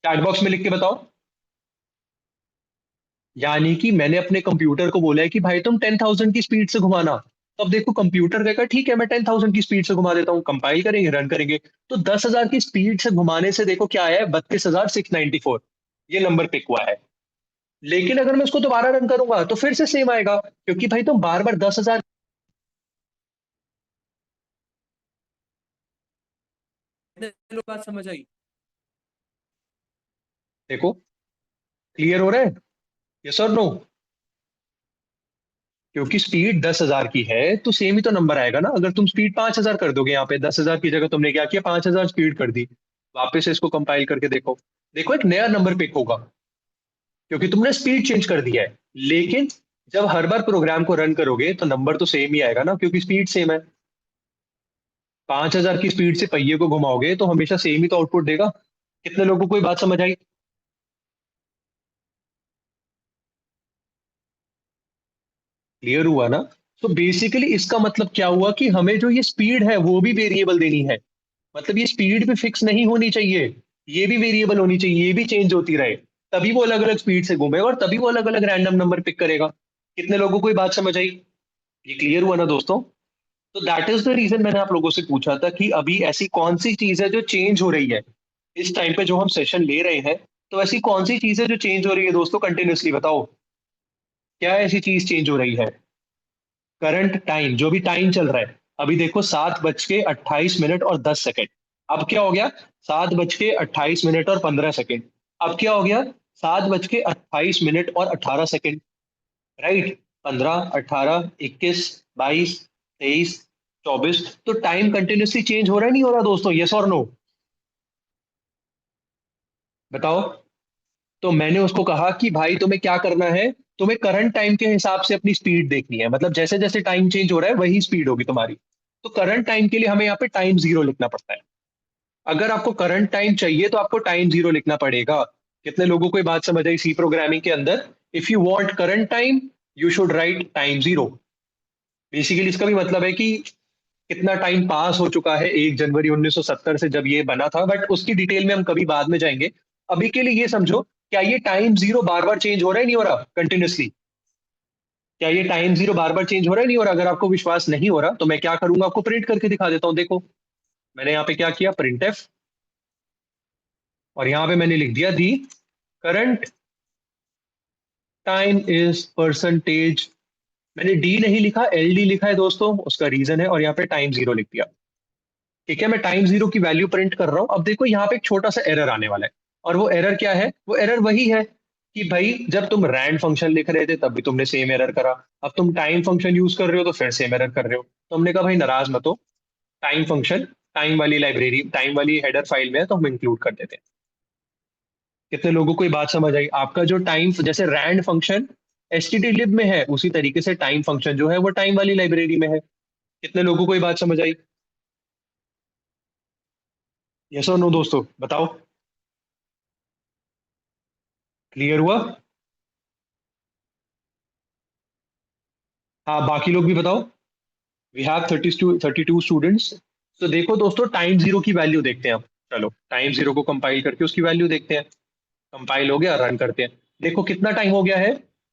चैट बॉक्स में लिख के बताओ। यानी कि मैंने अपने कंप्यूटर को बोला है कि भाई तुम 10,000 की स्पीड से घुमाना। तो अब देखो कंप्यूटर कहेगा ठीक है मैं 10,000 की स्पीड से घुमा देता हूँ, कंपाइल करेंगे, रन करेंगे। तो 10,000 की स्पीड से घुमाने से देखो क्या आया है, 32,694, ये नंबर पिक हुआ है। लेकिन अगर मैं उसको दोबारा रन करूंगा तो फिर से सेम आएगा, क्योंकि भाई तुम बार बार 10,000। कितने लोग बात समझ आई? देखो क्लियर हो रहा है, यस और नो? क्योंकि स्पीड 10,000 की है तो सेम ही तो नंबर आएगा ना। अगर तुम स्पीड 5,000 कर दोगे, यहाँ पे 10,000 की जगह तुमने क्या किया, 5,000 स्पीड कर दी, वापस से इसको कंपाइल करके देखो, देखो एक नया नंबर पिक होगा, क्योंकि तुमने स्पीड चेंज कर दिया है। लेकिन जब हर बार प्रोग्राम को रन करोगे तो नंबर तो सेम ही आएगा ना, क्योंकि स्पीड सेम है। 5,000 की स्पीड से पहिए को घुमाओगे तो हमेशा सेम ही तो आउटपुट देगा। कितने लोगों को कोई बात समझ आई? क्लियर हुआ ना? तो बेसिकली इसका मतलब क्या हुआ कि हमें जो ये स्पीड है वो भी वेरिएबल देनी है। मतलब ये स्पीड भी फिक्स नहीं होनी चाहिए, ये भी वेरिएबल होनी चाहिए, ये भी चेंज होती रहे। तभी वो अलग अलग स्पीड से घूमेगा और तभी वो अलग अलग रैंडम नंबर पिक करेगा। कितने लोगों को ये बात समझ आई? ये क्लियर हुआ ना दोस्तों? तो दैट इज द रीजन मैंने आप लोगों से पूछा था कि अभी ऐसी कौन सी चीज है जो चेंज हो रही है इस टाइम पे जो हम सेशन ले रहे हैं। तो ऐसी कौन सी चीज है जो चेंज हो रही है दोस्तों, कंटिन्यूअसली बताओ। क्या ऐसी चीज चेंज हो रही है? करंट टाइम, जो भी टाइम चल रहा है। अभी देखो 7:28 और 10 सेकंड। अब क्या हो गया? 7:28 और 15 सेकंड। अब क्या हो गया? 7:28 और 18 सेकंड। राइट, 15, 18, 21, 22, 23, 24। तो टाइम कंटिन्यूसली चेंज हो रहा है नहीं हो रहा दोस्तों, यस और नो? बताओ। तो मैंने उसको कहा कि भाई तुम्हें क्या करना है, तुम्हें करंट टाइम के हिसाब से अपनी स्पीड देखनी है। मतलब जैसे जैसे टाइम चेंज हो रहा है वही स्पीड होगी तुम्हारी। तो करंट टाइम के लिए हमें यहाँ पे टाइम जीरो लिखना पड़ता है। अगर आपको करंट टाइम चाहिए तो आपको टाइम जीरो लिखना पड़ेगा। कितने लोगों को ये बात समझ आई सी प्रोग्रामिंग के अंदर? If you want current time you should write time zero. Basically इसका भी मतलब है कि कितना टाइम पास हो चुका है 1 जनवरी 1970 से जब ये बना था, बट उसकी डिटेल में हम कभी बाद में जाएंगे। अभी के लिए ये समझो, क्या ये टाइम जीरो बार बार चेंज हो रहा है नहीं हो रहा कंटिन्यूसली? क्या ये टाइम जीरो बार बार चेंज हो रहा है नहीं हो रहा? अगर आपको विश्वास नहीं हो रहा तो मैं क्या करूंगा, आपको प्रिंट करके दिखा देता हूं। देखो मैंने यहाँ पे क्या किया, प्रिंट एफ, और यहाँ पे मैंने लिख दिया दी करंट टाइम इज परसेंटेज। मैंने डी नहीं लिखा, एल डी लिखा है दोस्तों, उसका रीजन है, और यहाँ पे टाइम जीरो लिख दिया। ठीक है, मैं टाइम जीरो की वैल्यू प्रिंट कर रहा हूं। अब देखो यहाँ पे एक छोटा सा एरर आने वाला है, और वो एरर क्या है? वो एरर वही है कि भाई जब तुम रैंड फंक्शन लिख रहे थे तब भी तुमने सेम एरर करा, अब तुम टाइम फंक्शन यूज कर रहे हो तो फिर सेम एरर कर रहे हो। तो हमने कहा भाई नाराज मत हो, टाइम फंक्शन टाइम वाली लाइब्रेरी, टाइम वाली हेडर फाइल में है तो हम इंक्लूड कर देते हैं। कितने लोगों को ये बात समझ आई? आपका जो टाइम, जैसे रैंड फंक्शन एसटीडी में है उसी तरीके से टाइम फंक्शन जो है वो टाइम वाली लाइब्रेरी में है। कितने लोगों को ये बात समझ आई? यस और नो दोस्तों, बताओ। क्लियर हुआ? हाँ बाकी लोग भी बताओ। We have 32 students. तो देखो दोस्तों टाइम जीरो की वैल्यू देखते हैं अब। चलो टाइम जीरो को कंपाइल करके उसकी वैल्यू देखते हैं। कंपाइल हो गया, रन करते हैं। देखो कितना टाइम हो गया है,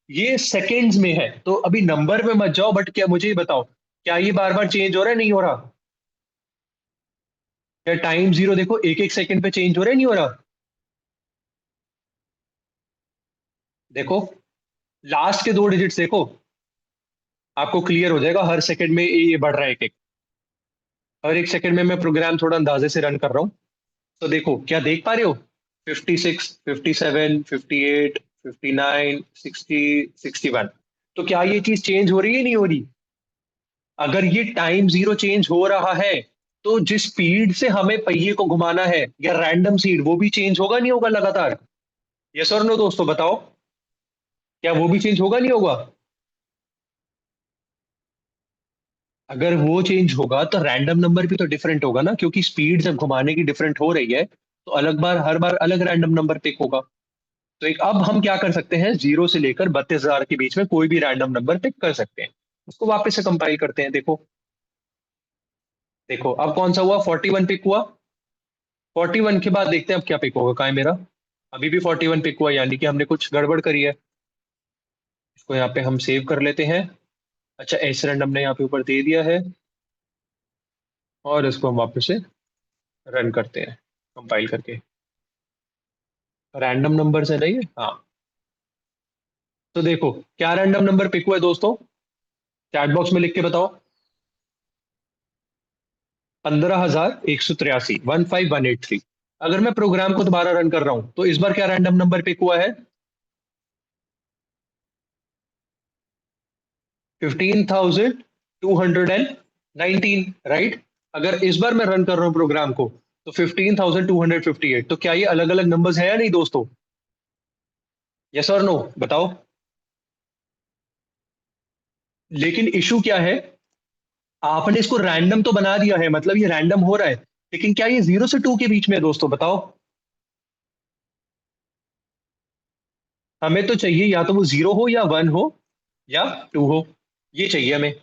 ये सेकेंड्स में है। तो अभी नंबर में मत जाओ, बट क्या मुझे ये बताओ, क्या ये बार बार चेंज हो रहा है नहीं हो रहा? क्या टाइम जीरो देखो एक एक सेकंड पे चेंज हो रहा है नहीं हो रहा? देखो लास्ट के 2 डिजिट्स देखो, आपको क्लियर हो जाएगा। हर सेकंड में ये बढ़ रहा है एक एक, हर एक सेकंड में। मैं प्रोग्राम थोड़ा अंदाजे से रन कर रहा हूँ। तो देखो क्या देख पा रहे हो, 56, 57, 58, 59, 60, 61। तो क्या ये चीज चेंज हो रही है नहीं हो रही? अगर ये टाइम जीरो चेंज हो रहा है तो जिस स्पीड से हमें पहिए को घुमाना है या रैंडम स्पीड, वो भी चेंज होगा नहीं होगा लगातार? यस और नो दोस्तों बताओ। क्या वो भी चेंज होगा नहीं होगा? अगर वो चेंज होगा तो रैंडम नंबर भी तो डिफरेंट होगा ना, क्योंकि स्पीड जब घुमाने की डिफरेंट हो रही है तो हर बार अलग रैंडम नंबर पिक होगा। तो एक अब हम क्या कर सकते हैं, 0 से लेकर 32,000 के बीच में कोई भी रैंडम नंबर पिक कर सकते हैं। उसको वापस से कंपाइल करते हैं। देखो देखो अब कौन सा हुआ, 41 पिक हुआ। 41 के बाद देखते हैं अब क्या पिक होगा। कहाँ है मेरा? अभी भी 41 पिक हुआ, यानी कि हमने कुछ गड़बड़ करी है। इसको यहाँ पे हम सेव कर लेते हैं। अच्छा, एस रैंडम ने यहाँ पे ऊपर दे दिया है, और इसको हम वापस से रन करते हैं कंपाइल करके। रैंडम नंबर से नहीं है, हाँ। तो देखो क्या रैंडम नंबर पिक हुआ है दोस्तों, चैट बॉक्स में लिख के बताओ। 15,183, 15,183। अगर मैं प्रोग्राम को दोबारा रन कर रहा हूं तो इस बार क्या रैंडम नंबर पिक हुआ है? 15,219, राइट। अगर इस बार मैं रन कर रहा हूं प्रोग्राम को तो 15,258। तो क्या ये अलग अलग नंबर्स है या नहीं दोस्तों? यस और नो बताओ। लेकिन इशू क्या है, आपने इसको रैंडम तो बना दिया है, मतलब ये रैंडम हो रहा है, लेकिन क्या ये 0 से 2 के बीच में है दोस्तों? बताओ। हमें तो चाहिए या तो वो 0 हो या 1 हो या 2 हो, ये चाहिए हमें।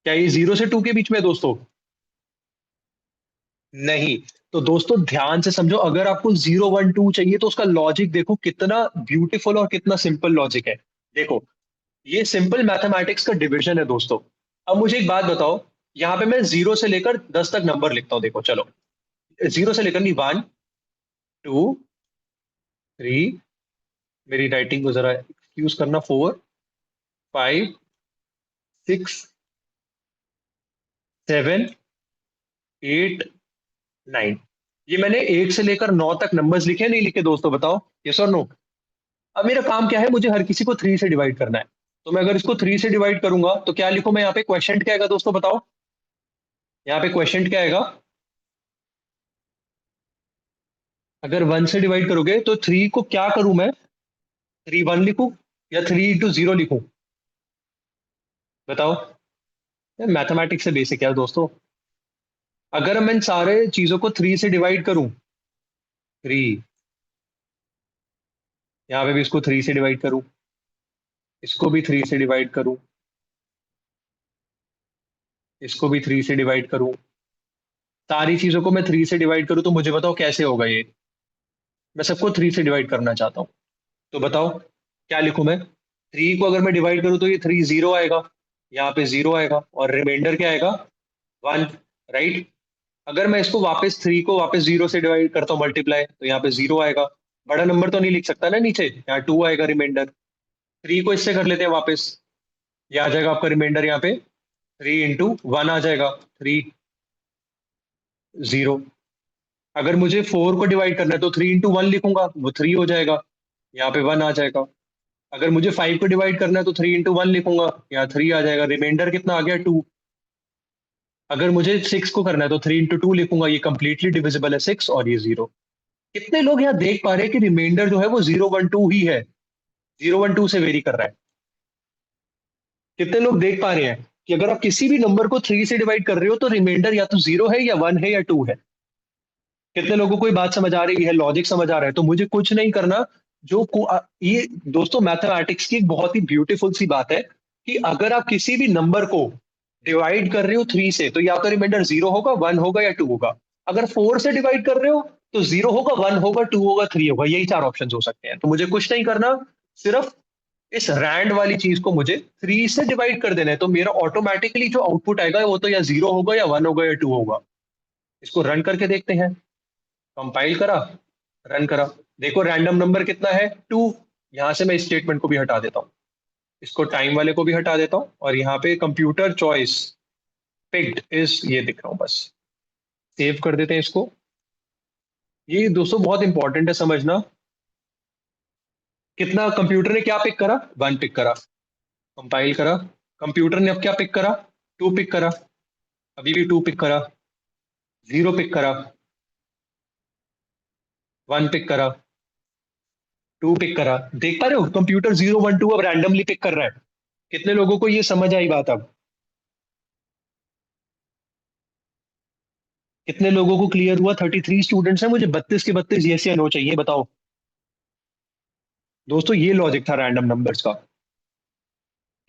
क्या ये 0 से 2 के बीच में है दोस्तों? नहीं। तो दोस्तों ध्यान से समझो, अगर आपको 0 1 2 चाहिए तो उसका लॉजिक देखो कितना ब्यूटीफुल और कितना सिंपल लॉजिक है। देखो, ये सिंपल मैथमेटिक्स का डिवीजन है दोस्तों। अब मुझे एक बात बताओ, यहाँ पे मैं 0 से लेकर 10 तक नंबर लिखता हूँ। देखो चलो, 0 से लेकर नहीं, 1 2 3, मेरी राइटिंग को जरा एक्सक्यूज करना, 4 5 6 7 8 9। ये मैंने 1 से लेकर 9 तक नंबर्स लिखे नहीं लिखे दोस्तों? बताओ यस और नो। अब मेरा काम क्या है, मुझे हर किसी को 3 से डिवाइड करना है। तो मैं अगर इसको 3 से डिवाइड करूंगा तो क्या लिखूं मैं यहाँ पे? क्वेश्चन क्या आएगा दोस्तों बताओ? यहाँ पे क्वेश्चन क्या आएगा? अगर 1 से डिवाइड करोगे तो 3 को क्या करूं मैं? 3 1 लिखूं या 3 into 0 लिखूं? बताओ। मैथमेटिक्स से बेसिक है दोस्तों। अगर मैं इन सारे चीजों को 3 से डिवाइड करूं, 3, यहाँ पे भी इसको 3 से डिवाइड करूं, इसको भी 3 से डिवाइड करूं, इसको भी 3 से डिवाइड करूं, सारी चीजों को मैं 3 से डिवाइड करूं, तो मुझे बताओ कैसे होगा ये? मैं सबको 3 से डिवाइड करना चाहता हूँ, तो बताओ क्या लिखूं मैं? 3 को अगर मैं डिवाइड करूं तो ये 3 0 आएगा, यहाँ पे 0 आएगा, और रिमाइंडर क्या आएगा? 1, राइट। अगर मैं इसको वापस 3 को वापस 0 से डिवाइड करता हूँ मल्टीप्लाई, तो यहाँ पे 0 आएगा। बड़ा नंबर तो नहीं लिख सकता ना नीचे, यहाँ 2 आएगा रिमाइंडर। 3 को इससे कर लेते हैं वापस, ये आ जाएगा आपका रिमाइंडर यहाँ पे, 3 into 1 आ जाएगा, 3 0। अगर मुझे 4 को डिवाइड करना है तो 3 into 1 लिखूंगा, वो 3 हो जाएगा, यहाँ पे 1 आ जाएगा। अगर मुझे 5 को डिवाइड करना है तो 3 into 1 लिखूंगा, यहाँ 3 आ जाएगा, रिमाइंडर कितना आ गया? 2। अगर मुझे 6 को करना है तो 3 into 2 लिखूंगा, ये कंप्लीटली डिविजिबल है 6, और ये 0। कितने लोग यहाँ देख पा रहे हैं कि रिमाइंडर जो है वो 0 1 2 ही है, 0 1 2 से वेरी कर रहा है? कितने लोग देख पा रहे हैं कि अगर आप किसी भी नंबर को 3 से डिवाइड कर रहे हो तो रिमाइंडर या तो 0 है या 1 है या 2 है? कितने लोगों को ये बात समझ आ रही है, लॉजिक समझ आ रहा है? तो मुझे कुछ नहीं करना। ये दोस्तों मैथमेटिक्स की एक बहुत ही ब्यूटीफुल सी बात है कि अगर आप किसी भी नंबर को डिवाइड कर रहे हो 3 से, तो या तो रिमाइंडर 0 होगा, 1 होगा या 2 होगा। अगर 4 से डिवाइड कर रहे हो तो 0 होगा, 1 होगा, 2 होगा, 3 होगा, यही 4 ऑप्शन हो सकते हैं। तो मुझे कुछ नहीं करना, सिर्फ इस रैंड वाली चीज को मुझे 3 से डिवाइड कर देना है, तो मेरा ऑटोमेटिकली जो आउटपुट आएगा वो तो या 0 होगा या 1 होगा या 2 होगा। इसको रन करके देखते हैं। कंपाइल करा, रन करा, देखो रैंडम नंबर कितना है? 2। यहां से मैं इस स्टेटमेंट को भी हटा देता हूँ, इसको टाइम वाले को भी हटा देता हूँ, और यहाँ पे कंप्यूटर चॉइस पिक्ड इज ये दिख रहा हूँ बस। सेव कर देते हैं इसको। ये दोस्तों बहुत इंपॉर्टेंट है समझना, कितना कंप्यूटर ने क्या पिक करा? 1 पिक करा। कंपाइल करा, कंप्यूटर ने अब क्या पिक करा? 2 पिक करा। अभी भी 2 पिक करा, 0 पिक करा, 1 पिक करा, 2 पिक करा, देख पा रहे हो कंप्यूटर 0 1 2 अब रैंडमली पिक कर रहा है। कितने लोगों को ये समझ आई बात? अब कितने लोगों को क्लियर हुआ? 33 स्टूडेंट्स हैं, मुझे 32 के 32 यस या नो चाहिए, बताओ। दोस्तों ये लॉजिक था रैंडम नंबर्स का।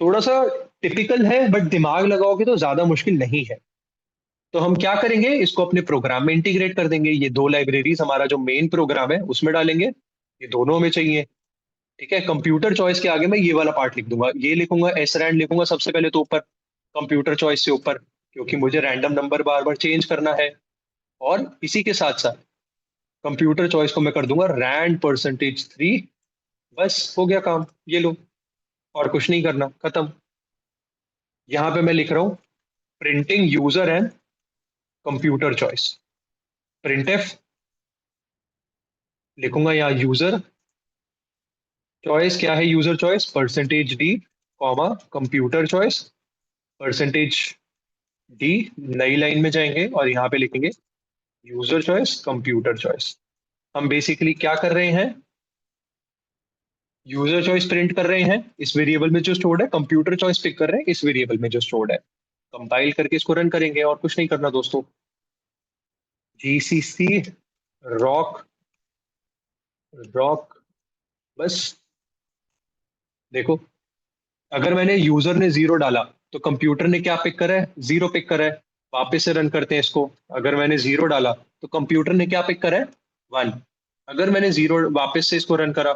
थोड़ा सा टिपिकल है बट दिमाग लगाओगे तो ज्यादा मुश्किल नहीं है। तो हम क्या करेंगे, इसको अपने प्रोग्राम में इंटीग्रेट कर देंगे। ये 2 लाइब्रेरीज हमारा जो मेन प्रोग्राम है उसमें डालेंगे, ये दोनों हमें चाहिए। ठीक है, कंप्यूटर चॉइस के आगे मैं ये वाला पार्ट लिख दूंगा, ये लिखूंगा एस रैंड लिखूंगा सबसे पहले तो ऊपर, कंप्यूटर चॉइस से ऊपर, क्योंकि मुझे रैंडम नंबर बार बार चेंज करना है। और इसी के साथ साथ कंप्यूटर चॉइस को मैं कर दूंगा rand%3। बस हो गया काम, ये लो, और कुछ नहीं करना, खत्म। यहाँ पे मैं लिख रहा हूँ printing user and computer choice, print लिखूंगा यहाँ यूजर चॉइस क्या है, user choice %d comma computer choice %d। नई लाइन में जाएंगे और यहाँ पे लिखेंगे यूजर चॉइस कंप्यूटर चॉइस। हम बेसिकली क्या कर रहे हैं, यूजर चॉइस प्रिंट कर रहे हैं इस वेरिएबल में जो स्टोर्ड है, कंप्यूटर चॉइस पिक कर रहे हैं इस वेरिएबल में जो स्टोर्ड है। कंपाइल करके इसको रन करेंगे और कुछ नहीं करना दोस्तों। जीसीसी रॉक रॉक, बस देखो, अगर मैंने यूजर ने 0 डाला तो कंप्यूटर ने क्या पिक करा है, 0 पिक करा है। वापस से रन करते हैं इसको, अगर मैंने 0 डाला तो कंप्यूटर ने क्या पिक करा है, 1। अगर मैंने 0 वापस से इसको रन करा,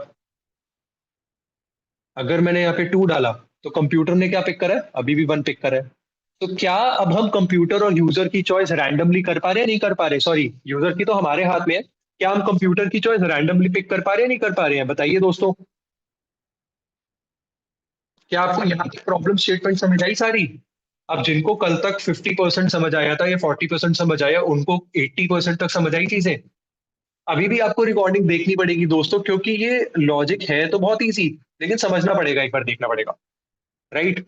अगर मैंने यहाँ पे 2 डाला तो कंप्यूटर ने क्या पिक करा है, अभी भी 1 पिक करा है। तो क्या अब हम कंप्यूटर और यूजर की चॉइस रैंडमली कर पा रहे हैं, नहीं कर पा रहे? सॉरी, यूजर की तो हमारे हाथ में है, क्या हम कंप्यूटर की चॉइस रैंडमली पिक कर पा रहे हैं, नहीं कर पा रहे हैं? बताइए दोस्तों। क्या आपको यहाँ की प्रॉब्लम स्टेटमेंट समझ आई सारी? अब जिनको कल तक 50% समझ आया था या 40% समझ आया, उनको 80% तक समझ आई चीजें। अभी भी आपको रिकॉर्डिंग देखनी पड़ेगी दोस्तों, क्योंकि ये लॉजिक है तो बहुत इजी, लेकिन समझना पड़ेगा, एक बार देखना पड़ेगा। राइट,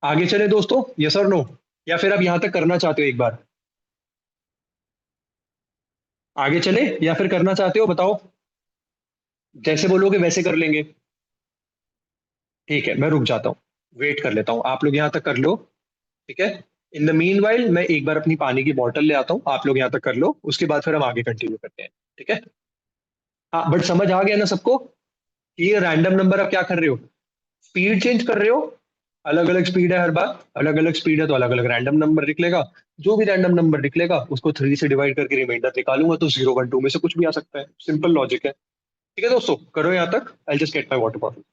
आगे चले दोस्तों, यस और नो? या फिर आप यहां तक करना चाहते हो एक बार? आगे चले या फिर करना चाहते हो, बताओ। जैसे बोलोगे वैसे कर लेंगे। ठीक है, मैं रुक जाता हूँ, वेट कर लेता हूँ, आप लोग यहाँ तक कर लो। ठीक है, इन द मीन वाइल मैं एक बार अपनी पानी की बोतल ले आता हूँ, आप लोग यहाँ तक कर लो, उसके बाद फिर हम आगे कंटिन्यू करते हैं। ठीक है, हाँ बट समझ आ गया ना सबको कि ये रैंडम नंबर आप क्या कर रहे हो, स्पीड चेंज कर रहे हो। अलग अलग स्पीड है हर बार, अलग अलग स्पीड है तो अलग अलग रैंडम नंबर निकलेगा। जो भी रैंडम नंबर निकलेगा उसको 3 से डिवाइड करके रिमाइंडर निकालूंगा, तो 0 1 2 में से कुछ भी आ सकता है। सिंपल लॉजिक है। ठीक है दोस्तों, करो यहाँ तक, I just get my water bottle.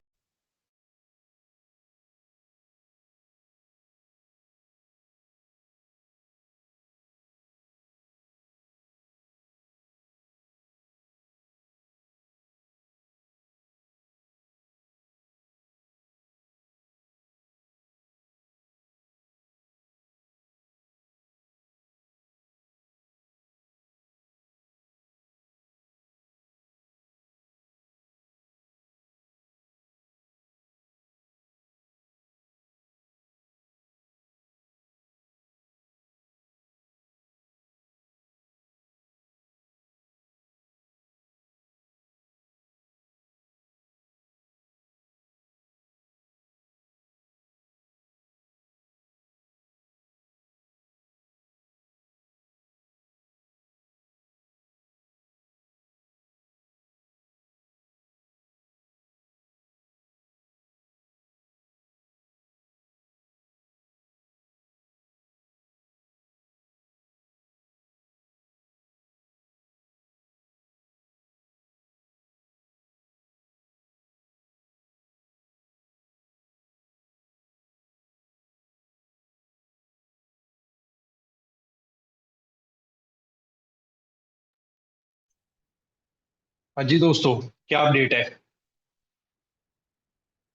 हाँ जी दोस्तों, क्या अपडेट है?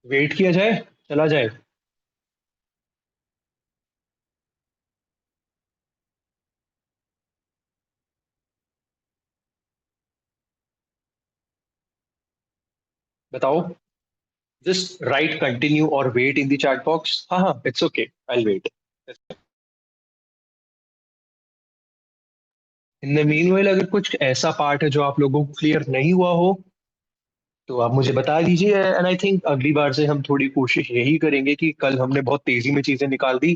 वेट किया जाए, चला जाए? बताओ, जस्ट राइट कंटिन्यू और wait in the chat box. हाँ हाँ, it's okay, I wait. In the meanwhile अगर कुछ ऐसा पार्ट है जो आप लोगों को क्लियर नहीं हुआ हो तो आप मुझे बता दीजिए, एंड आई थिंक अगली बार से हम थोड़ी कोशिश यही करेंगे कि कल हमने बहुत तेजी में चीजें निकाल दी,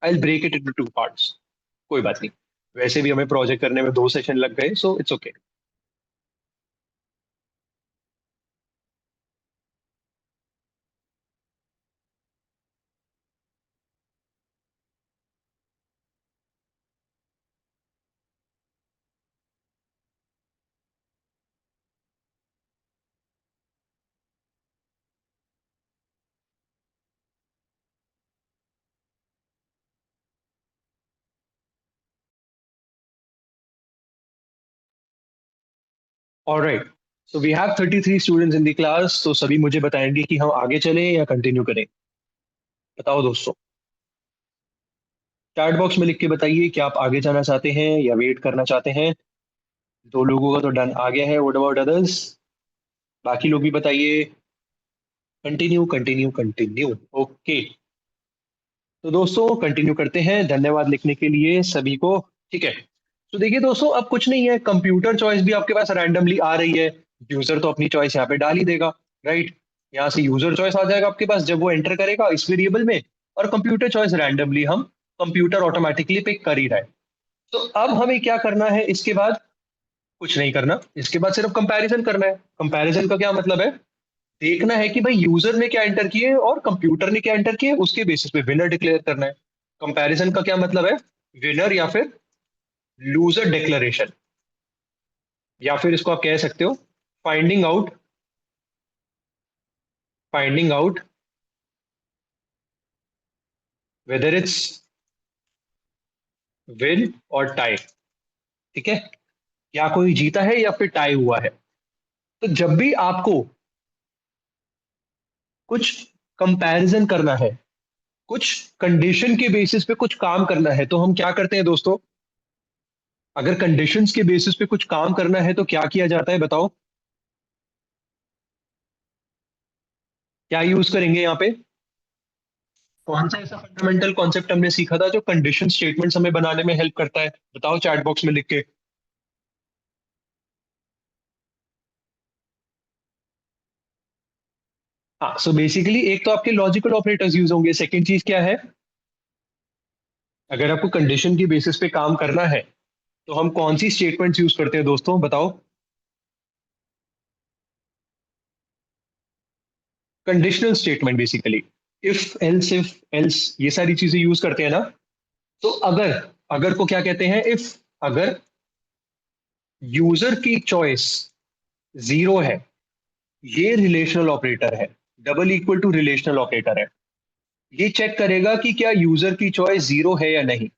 I will break it into two parts. कोई बात नहीं, वैसे भी हमें प्रोजेक्ट करने में 2 सेशन लग गए, so it's okay. Alright, so we have 33 students in the class, तो सभी मुझे बताएंगे कि हम आगे चलें या कंटिन्यू करें। बताओ दोस्तों, चैट बॉक्स में लिख के बताइए कि आप आगे जाना चाहते हैं या वेट करना चाहते हैं। 2 लोगों का तो डन आ गया है, व्हाट अबाउट अदर्स? बाकी लोग भी बताइए। Continue continue continue, okay. तो दोस्तों कंटिन्यू करते हैं, धन्यवाद लिखने के लिए सभी को। ठीक है, तो देखिए दोस्तों, अब कुछ नहीं है, कंप्यूटर चॉइस भी आपके पास रैंडमली आ रही है। यूजर तो अपनी चॉइस यहाँ पे डाल ही देगा, राइट? यहाँ से यूजर चॉइस आ जाएगा आपके पास जब वो एंटर करेगा इस वेरिएबल में, और कंप्यूटर चॉइस रैंडमली हम कंप्यूटर ऑटोमेटिकली पिक कर ही रहा है। तो अब हमें क्या करना है इसके बाद? कुछ नहीं करना, इसके बाद सिर्फ कंपैरिजन करना है। कंपैरिजन का क्या मतलब है? देखना है कि भाई यूजर ने क्या एंटर किए और कंप्यूटर ने क्या एंटर किए, उसके बेसिस पे विनर डिक्लेयर करना है। कंपैरिजन का क्या मतलब है? विनर या फिर लूजर डिक्लेरेशन, या फिर इसको आप कह सकते हो finding out, finding out whether it's win और टाई। ठीक है, या कोई जीता है या फिर टाई हुआ है। तो जब भी आपको कुछ कंपैरिजन करना है, कुछ कंडीशन के बेसिस पे कुछ काम करना है, तो हम क्या करते हैं दोस्तों? अगर कंडीशंस के बेसिस पे कुछ काम करना है तो क्या किया जाता है बताओ? क्या यूज करेंगे यहाँ पे? कौन सा ऐसा फंडामेंटल कॉन्सेप्ट हमने सीखा था जो कंडीशन स्टेटमेंट्स हमें बनाने में हेल्प करता है? बताओ चैट बॉक्स में लिख के। हाँ, सो बेसिकली एक तो आपके लॉजिकल ऑपरेटर्स यूज होंगे, सेकंड चीज क्या है? अगर आपको कंडीशन की बेसिस पे काम करना है तो हम कौन सी स्टेटमेंट्स यूज करते हैं दोस्तों, बताओ? Conditional statement basically, if else ये सारी चीजें यूज करते हैं ना। तो अगर, अगर को क्या कहते हैं? इफ, अगर यूजर की चॉइस जीरो है, ये रिलेशनल ऑपरेटर है, double equal to relational operator है। ये चेक करेगा कि क्या यूजर की चॉइस जीरो है या नहीं,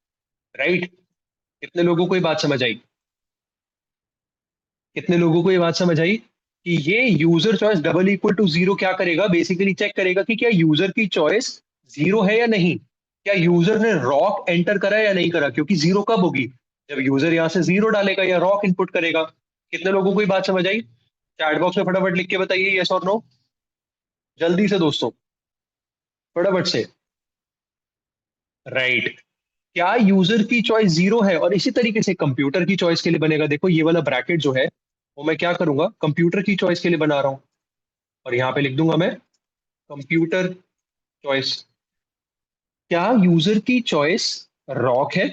राइट? कितने लोगों को ये बात समझ आई? कितने लोगों को ये बात समझ आई कि ये user choice double equal to zero क्या करेगा? बेसिकली चेक करेगा कि क्या यूजर की चॉइस जीरो है या नहीं, क्या यूजर ने रॉक एंटर करा या नहीं करा, क्योंकि जीरो कब होगी? जब यूजर यहां से जीरो डालेगा या रॉक इनपुट करेगा। कितने लोगों को ये बात समझ आई? चैट बॉक्स में फटाफट लिख के बताइए यस और नो, जल्दी से दोस्तों, फटाफट से। राइट, क्या यूजर की चॉइस जीरो है? और इसी तरीके से कंप्यूटर की चॉइस के लिए बनेगा। देखो ये वाला ब्रैकेट जो है वो मैं क्या करूंगा, कंप्यूटर की चॉइस के लिए बना रहा हूं, और यहाँ पे लिख दूंगा मैं कंप्यूटर चॉइस। क्या यूजर की चॉइस रॉक है?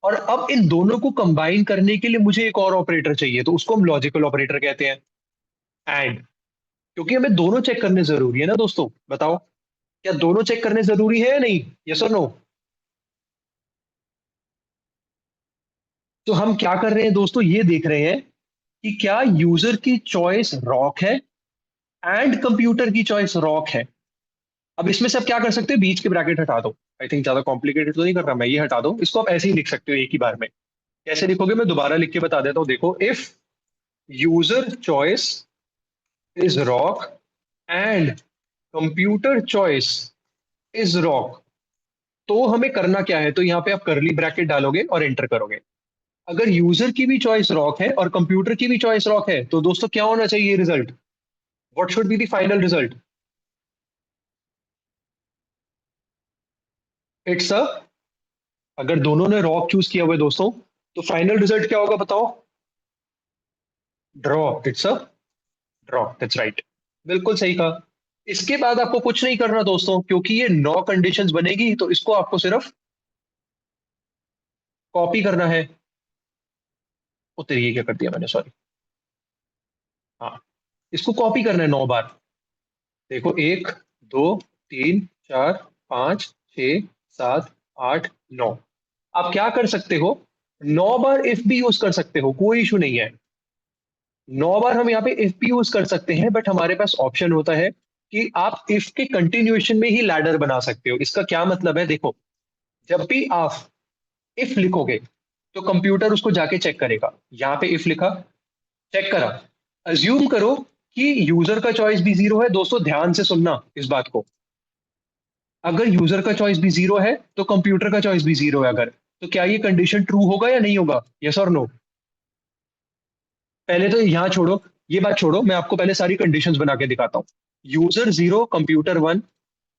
और अब इन दोनों को कंबाइन करने के लिए मुझे एक और ऑपरेटर चाहिए, तो उसको हम लॉजिकल ऑपरेटर कहते हैं, एंड। क्योंकि हमें दोनों चेक करने जरूरी है ना दोस्तों, बताओ क्या दोनों चेक करने जरूरी है या नहीं? यस और नो? तो हम क्या कर रहे हैं दोस्तों, ये देख रहे हैं कि क्या यूजर की चॉइस रॉक है एंड कंप्यूटर की चॉइस रॉक है। अब इसमें से आप क्या कर सकते हो, बीच के ब्रैकेट हटा दो। आई थिंक ज्यादा कॉम्प्लिकेटेड तो नहीं कर रहा मैं, ये हटा दो, इसको आप ऐसे ही लिख सकते हो एक ही बार में। कैसे लिखोगे मैं दोबारा लिख के बता देता हूँ, देखो, if user choice is rock and computer choice is rock, तो हमें करना क्या है? तो यहाँ पे आप करली ब्रैकेट डालोगे और एंटर करोगे। अगर यूजर की भी चॉइस रॉक है और कंप्यूटर की भी चॉइस रॉक है तो दोस्तों क्या होना चाहिए result? What should be the final result? It's a, अगर दोनों ने रॉक चूज किया हुआ है दोस्तों, तो फाइनल रिजल्ट क्या होगा बताओ? Draw, it's a draw, that's right, बिल्कुल सही कहा। इसके बाद आपको कुछ नहीं करना दोस्तों, क्योंकि ये 9 कंडीशंस बनेगी, तो इसको आपको सिर्फ कॉपी करना है। ये क्या कर दिया मैंने, सॉरी। हाँ, इसको कॉपी करना है 9 बार। देखो, 1 2 3 4 5 6 7 8 9। आप क्या कर सकते हो, 9 बार इफ भी यूज कर सकते हो, कोई इशू नहीं है। 9 बार हम यहाँ पे इफ भी यूज कर सकते हैं, बट हमारे पास ऑप्शन होता है कि आप इफ के कंटिन्यूएशन में ही लैडर बना सकते हो। इसका क्या मतलब है, देखो, जब भी आप इफ लिखोगे तो कंप्यूटर उसको जाके चेक करेगा। यहाँ पे इफ लिखा, चेक करा, अज्यूम करो कि यूजर का चॉइस भी 0 है। दोस्तों ध्यान से सुनना इस बात को, अगर यूजर का चॉइस भी 0 है तो कंप्यूटर का चॉइस भी 0 है अगर, तो क्या ये कंडीशन ट्रू होगा या नहीं होगा? यस और नो? पहले तो यहाँ छोड़ो, ये बात छोड़ो, मैं आपको पहले सारी कंडीशंस बना के दिखाता हूँ। यूजर 0, कंप्यूटर 1,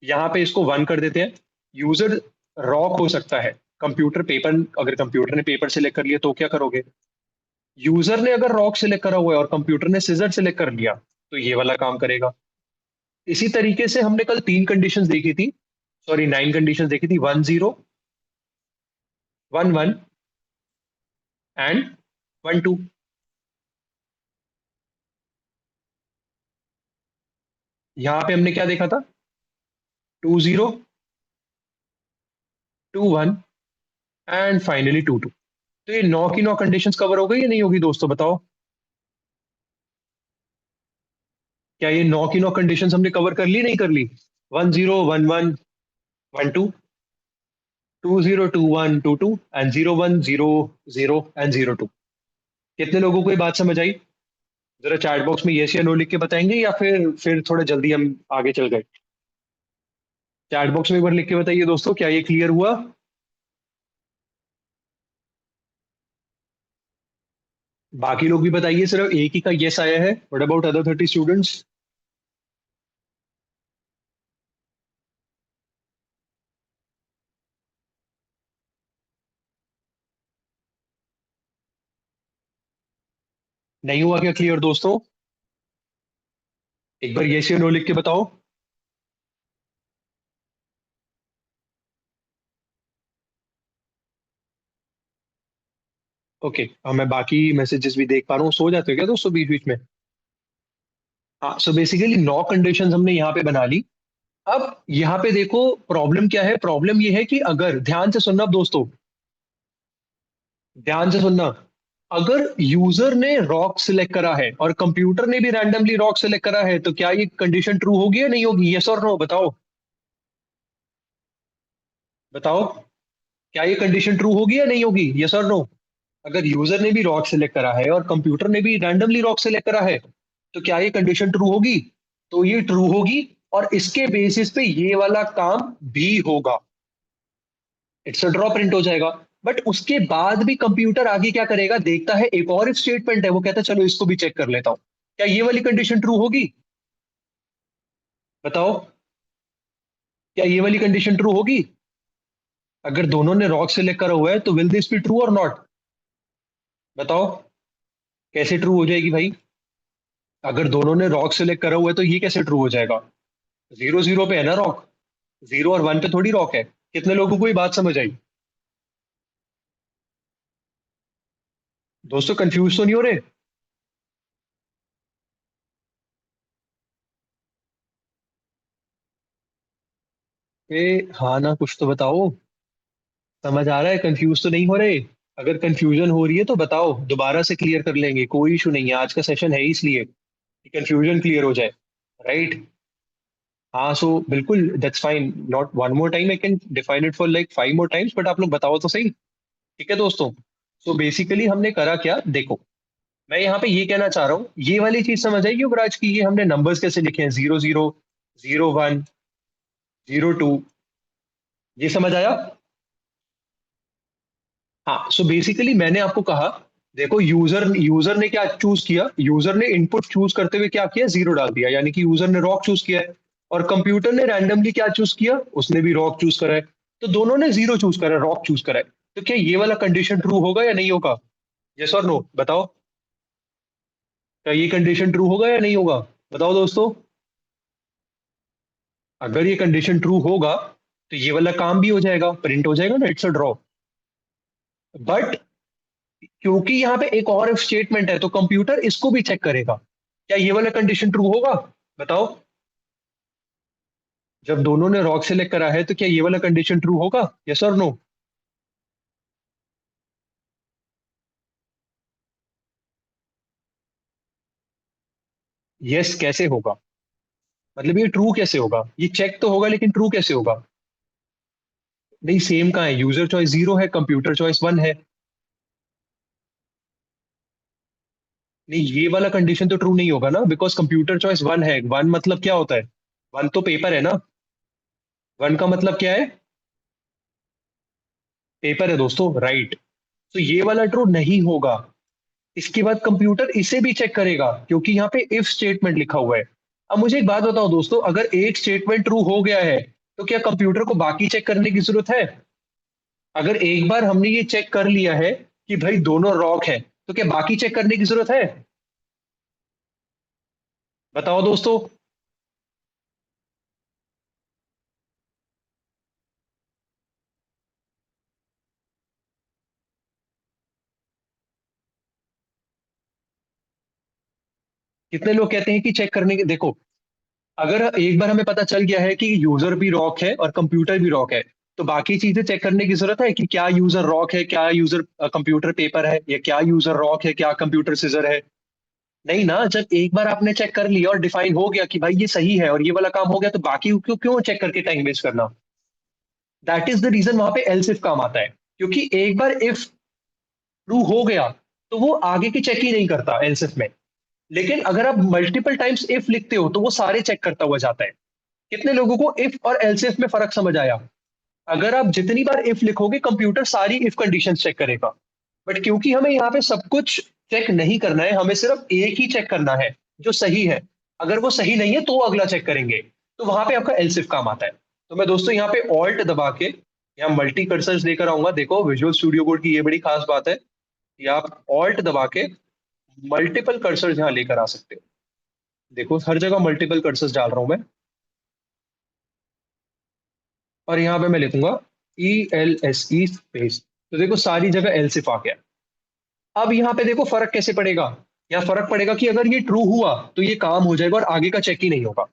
यहाँ पे इसको 1 कर देते हैं। यूजर रॉक हो सकता है, कंप्यूटर पेपर, अगर कंप्यूटर ने पेपर सिलेक्ट कर लिया तो क्या करोगे? यूजर ने अगर रॉक सिलेक्ट करा हुआ है और कंप्यूटर ने सीजर सिलेक्ट कर लिया, तो ये वाला काम करेगा। इसी तरीके से हमने कल 3 कंडीशंस देखी थी, सॉरी 9 कंडीशंस देखी थी, 1 0 1 1 एंड 1 2। यहाँ पे हमने क्या देखा था, 2 0 2 1 एंड फाइनली 2 2। तो ये 9 की 9 कंडीशंस कवर हो गई या नहीं होगी दोस्तों, बताओ? क्या ये 9 की 9 कंडीशंस हमने कवर कर ली, नहीं कर ली? 1 0 1 1 1 2, 2 0 2 1 2 2 एंड 0 1 0 0 एंड 0 2। कितने लोगों को ये बात समझ आई? जरा चैट बॉक्स में यस या नो लिख के बताएंगे, या फिर थोड़ा जल्दी हम आगे चल गए? चैट बॉक्स में एक बार लिख के बताइए दोस्तों, क्या ये क्लियर हुआ? बाकी लोग भी बताइए, सिर्फ एक ही का यस आया है। What about other 30 students? नहीं हुआ क्या क्लियर दोस्तों? एक बार यस या नो लिख के बताओ। ओके, अब मैं बाकी मैसेजेस भी देख पा रहा हूँ। सो जाते हो क्या दोस्तों बीच बीच में? हाँ, सो बेसिकली 9 कंडीशंस हमने यहाँ पे बना ली। अब यहाँ पे देखो, प्रॉब्लम क्या है? प्रॉब्लम ये है कि अगर, ध्यान से सुनना दोस्तों, ध्यान से सुनना, अगर यूजर ने रॉक सिलेक्ट करा है और कंप्यूटर ने भी रैंडमली रॉक सिलेक्ट करा है, तो क्या ये कंडीशन ट्रू होगी या नहीं होगी? यस और नो बताओ, बताओ, क्या ये कंडीशन ट्रू होगी या नहीं होगी? यस और नो? अगर यूजर ने भी रॉक सिलेक्ट करा है और कंप्यूटर ने भी रैंडमली रॉक सिलेक्ट करा है, तो क्या ये कंडीशन ट्रू होगी? तो ये ट्रू होगी, और इसके बेसिस पे ये वाला काम भी होगा, इट्स अ ड्रॉ प्रिंट हो जाएगा। बट उसके बाद भी कंप्यूटर आगे क्या करेगा, देखता है एक और स्टेटमेंट है, वो कहता है चलो इसको भी चेक कर लेता हूं, क्या ये वाली कंडीशन ट्रू होगी? बताओ, क्या ये वाली कंडीशन ट्रू होगी? अगर दोनों ने रॉक सिलेक्ट करा हुआ है तो विल दिस बी ट्रू और नॉट? बताओ, कैसे ट्रू हो जाएगी भाई? अगर दोनों ने रॉक सिलेक्ट करा हुआ है तो ये कैसे ट्रू हो जाएगा? 0 0 पे है ना रॉक, 0 और 1 पे थोड़ी रॉक है। कितने लोगों को ये बात समझ आई? दोस्तों कंफ्यूज तो नहीं हो रहे? हाँ ना, कुछ तो बताओ, समझ आ रहा है? कंफ्यूज तो नहीं हो रहे? अगर कंफ्यूजन हो रही है तो बताओ, दोबारा से क्लियर कर लेंगे, कोई इशू नहीं है। आज का सेशन है ही इसलिए कि कंफ्यूजन क्लियर हो जाए, राइट? हाँ, सो बिल्कुल, that's fine, not one more time, I can define it for like 5 more times, but आप लोग बताओ तो सही। ठीक है दोस्तों, सो बेसिकली हमने करा क्या, देखो, मैं यहाँ पे ये कहना चाह रहा हूँ, ये वाली चीज समझ आई युवराज की, ये हमने नंबर्स कैसे लिखे हैं, 0 0 0 1 0 2, ये समझ आया? हाँ, सो बेसिकली मैंने आपको कहा, देखो, यूजर यूजर ने क्या चूज किया, यूजर ने इनपुट चूज करते हुए क्या किया, 0 डाल दिया, यानी कि यूजर ने रॉक चूज किया है। और कंप्यूटर ने रैंडमली क्या चूज किया, उसने भी रॉक चूज करा है। तो दोनों ने 0 चूज करा है, रॉक चूज करा है। तो क्या ये वाला कंडीशन ट्रू होगा या नहीं होगा? यस और नो बताओ, क्या ये कंडीशन ट्रू होगा या नहीं होगा? बताओ दोस्तों। अगर ये कंडीशन ट्रू होगा तो ये वाला काम भी हो जाएगा, प्रिंट हो जाएगा ना, इट्स अ ड्रॉ। बट क्योंकि यहाँ पे एक और इफ स्टेटमेंट है तो कंप्यूटर इसको भी चेक करेगा, क्या ये वाला कंडीशन ट्रू होगा? बताओ। जब दोनों ने रॉक सेलेक्ट करा है तो क्या ये वाला कंडीशन ट्रू होगा? यस और नो? यस कैसे होगा? मतलब ये ट्रू कैसे होगा? ये चेक तो होगा लेकिन ट्रू कैसे होगा? नहीं, सेम कहाँ है? यूजर चॉइस 0 है, कंप्यूटर चॉइस 1 है। नहीं, ये वाला कंडीशन तो ट्रू नहीं होगा ना, बिकॉज कंप्यूटर चॉइस 1 है। 1 मतलब क्या होता है? 1 तो पेपर है ना। 1 का मतलब क्या है? पेपर है दोस्तों, राइट। तो ये वाला ट्रू नहीं होगा। इसके बाद कंप्यूटर इसे भी चेक करेगा क्योंकि यहाँ पे इफ स्टेटमेंट लिखा हुआ है। अब मुझे एक बात बताओ दोस्तों, अगर एक स्टेटमेंट ट्रू हो गया है तो क्या कंप्यूटर को बाकी चेक करने की जरूरत है? अगर एक बार हमने ये चेक कर लिया है कि भाई दोनों रॉक है, तो क्या बाकी चेक करने की जरूरत है? बताओ दोस्तों। कितने लोग कहते हैं कि चेक करने के, देखो, अगर एक बार हमें पता चल गया है कि यूजर भी रॉक है और कंप्यूटर भी रॉक है, तो बाकी चीजें चेक करने की जरूरत है कि क्या यूजर रॉक है, क्या यूजर कंप्यूटर पेपर है, या क्या यूजर रॉक है, क्या कंप्यूटर सीजर है? नहीं ना। जब एक बार आपने चेक कर लिया और डिफाइन हो गया कि भाई ये सही है और ये वाला काम हो गया, तो बाकी क्यों क्यों चेक करके टाइम वेस्ट करना? दैट इज द रीजन वहां पे एल्स इफ काम आता है, क्योंकि एक बार इफ ट्रू हो गया तो वो आगे की चेक ही नहीं करता एल्स इफ में। लेकिन अगर आप मल्टीपल टाइम्स इफ लिखते हो तो वो सारे चेक करता हुआ जाता है। कितने लोगों को इफ और एल्स इफ में फर्क समझ आया? अगर आप जितनी बार इफ लिखोगे कंप्यूटर सारी इफ कंडीशन चेक करेगा। बट क्योंकि हमें यहाँ पे सब कुछ चेक नहीं करना है, हमें सिर्फ एक ही चेक करना है जो सही है। अगर वो सही नहीं है तो अगला चेक करेंगे। तो वहां पे आपका एल्स इफ काम आता है। तो मैं दोस्तों यहाँ पे ऑल्ट दबा के यहाँ मल्टी कर्सर्स लेकर आऊंगा। देखो, विजुअल स्टूडियो कोड की ये बड़ी खास बात है कि आप ऑल्ट दबा के मल्टीपल कर्सर्स यहाँ लेकर आ सकते हो। देखो, हर जगह मल्टीपल कर्सर्स डाल रहा हूं मैं। और यहाँ पे मैं लिखूंगा ELSE स्पेस। तो देखो सारी जगह एल्सिफ आ गया। अब यहाँ पे देखो फर्क कैसे पड़ेगा। यहाँ फर्क पड़ेगा कि अगर ये ट्रू हुआ तो ये काम हो जाएगा और आगे का चेक ही नहीं होगा।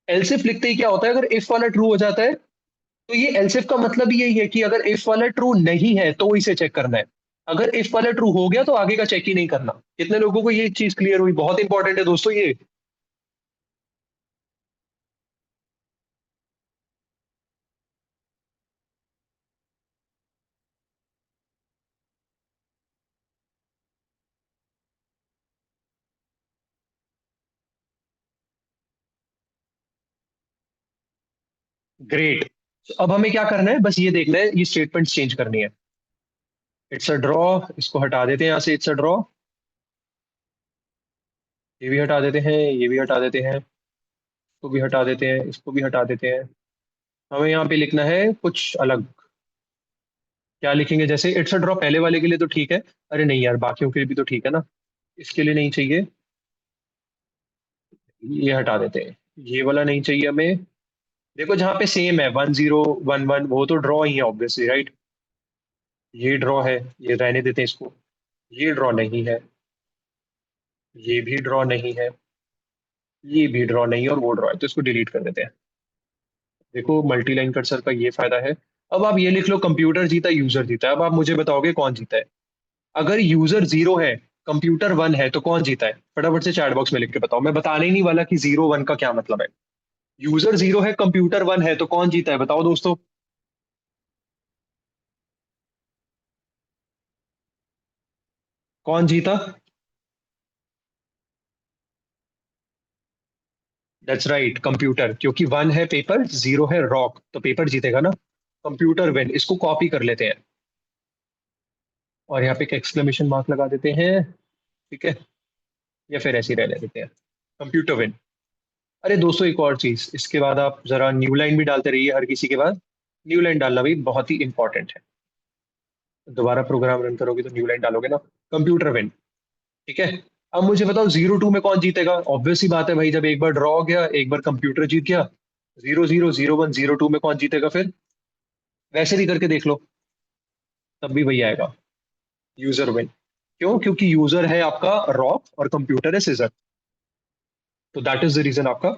एल्सिफ लिखते ही क्या होता है, अगर इफ वाला ट्रू हो जाता है तो ये एल्सिफ का मतलब ही यही है कि अगर इफ वाला ट्रू नहीं है तो इसे चेक करना है। अगर इफ वाला ट्रू हो गया तो आगे का चेक ही नहीं करना। कितने लोगों को ये चीज क्लियर हुई? बहुत इंपॉर्टेंट है दोस्तों ये। ग्रेट। अब हमें क्या करना है, बस ये देखना है, ये स्टेटमेंट चेंज करनी है। इट्स अ ड्रॉ, इसको हटा देते हैं यहाँ से, इट्स अ ड्रॉ। ये भी हटा देते हैं, ये भी हटा देते हैं, इसको भी हटा देते हैं, इसको भी हटा देते हैं। हमें यहाँ पे लिखना है कुछ अलग। क्या लिखेंगे? जैसे इट्स अ ड्रॉ पहले वाले के लिए तो ठीक है। अरे नहीं यार, बाकियों के लिए भी तो ठीक है ना। इसके लिए नहीं चाहिए, ये हटा देते हैं। ये वाला नहीं चाहिए हमें। देखो, जहाँ पे सेम है 1011 वो तो ड्रॉ ही है ऑब्वियसली, राइट। ये ड्रॉ है, ये रहने देते हैं इसको। ये ड्रॉ नहीं है, ये भी ड्रॉ नहीं है, ये भी ड्रॉ नहीं है, और वो ड्रॉ है, तो इसको डिलीट कर देते हैं। देखो, मल्टी लाइन कर्सर का ये फायदा है। अब आप ये लिख लो, कंप्यूटर जीता, यूजर जीता। अब आप मुझे बताओगे कौन जीता है। अगर यूजर 0 है, कंप्यूटर 1 है, तो कौन जीता है? फटाफट से चैट बॉक्स में लिख के बताओ। मैं बताने ही नहीं वाला कि 0 1 का क्या मतलब है। यूजर 0 है, कंप्यूटर 1 है, तो कौन जीता है? बताओ दोस्तों। कौन जीता? That's right, computer. क्योंकि 1 है पेपर, 0 है रॉक, तो पेपर जीतेगा ना। Computer win. इसको कॉपी कर लेते हैं और यहाँ पे एक एक्सक्लेमेशन मार्क लगा देते हैं। ठीक है, या फिर ऐसे ही रहने देते हैं, कंप्यूटर विन। अरे दोस्तों, एक और चीज, इसके बाद आप जरा न्यू लाइन भी डालते रहिए हर किसी के बाद। न्यू लाइन डालना भी बहुत ही इंपॉर्टेंट है। दोबारा प्रोग्राम रन करोगे तो न्यू लाइन डालोगे ना, कंप्यूटर विन। ठीक है, अब मुझे बताओ 0-2 में कौन जीतेगा? ऑब्वियस सी बात है भाई, जब एक बार ड्रॉ हो गया, एक बार कंप्यूटर जीत गया। 0-0, 0-1, 0-2 में कौन जीतेगा फिर? वैसे भी करके देख लो, तब भी वही आएगा, यूजर विन। क्यों? क्योंकि यूजर है आपका रॉक और कंप्यूटर है सीजर, तो दैट इज द रीजन आपका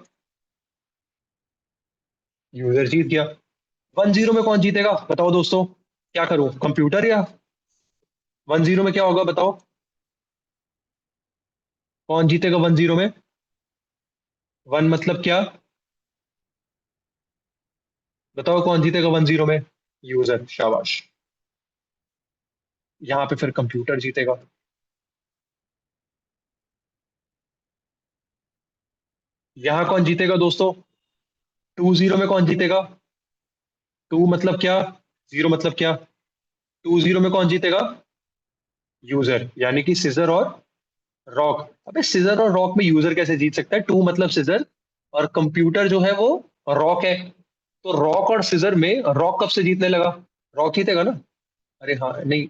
यूजर जीत गया। 1-0 में कौन जीतेगा बताओ दोस्तों? क्या करूं, कंप्यूटर या 1-0 में क्या होगा बताओ? कौन जीतेगा 1-0 में? 1 मतलब क्या? बताओ कौन जीतेगा 1-0 में? यूजर, शाबाश। यहां पे फिर कंप्यूटर जीतेगा। यहां कौन जीतेगा दोस्तों? 2-0 में कौन जीतेगा? 2 मतलब क्या? 0 मतलब क्या? 2-0 में कौन जीतेगा? यूजर, यानी कि सिजर और रॉक। अबे सिजर और रॉक में यूजर कैसे जीत सकता है? 2 मतलब सिजर, और कंप्यूटर जो है वो रॉक है। तो रॉक और सिजर में रॉक कब से जीतने लगा? रॉक जीतेगा ना। अरे हाँ, नहीं,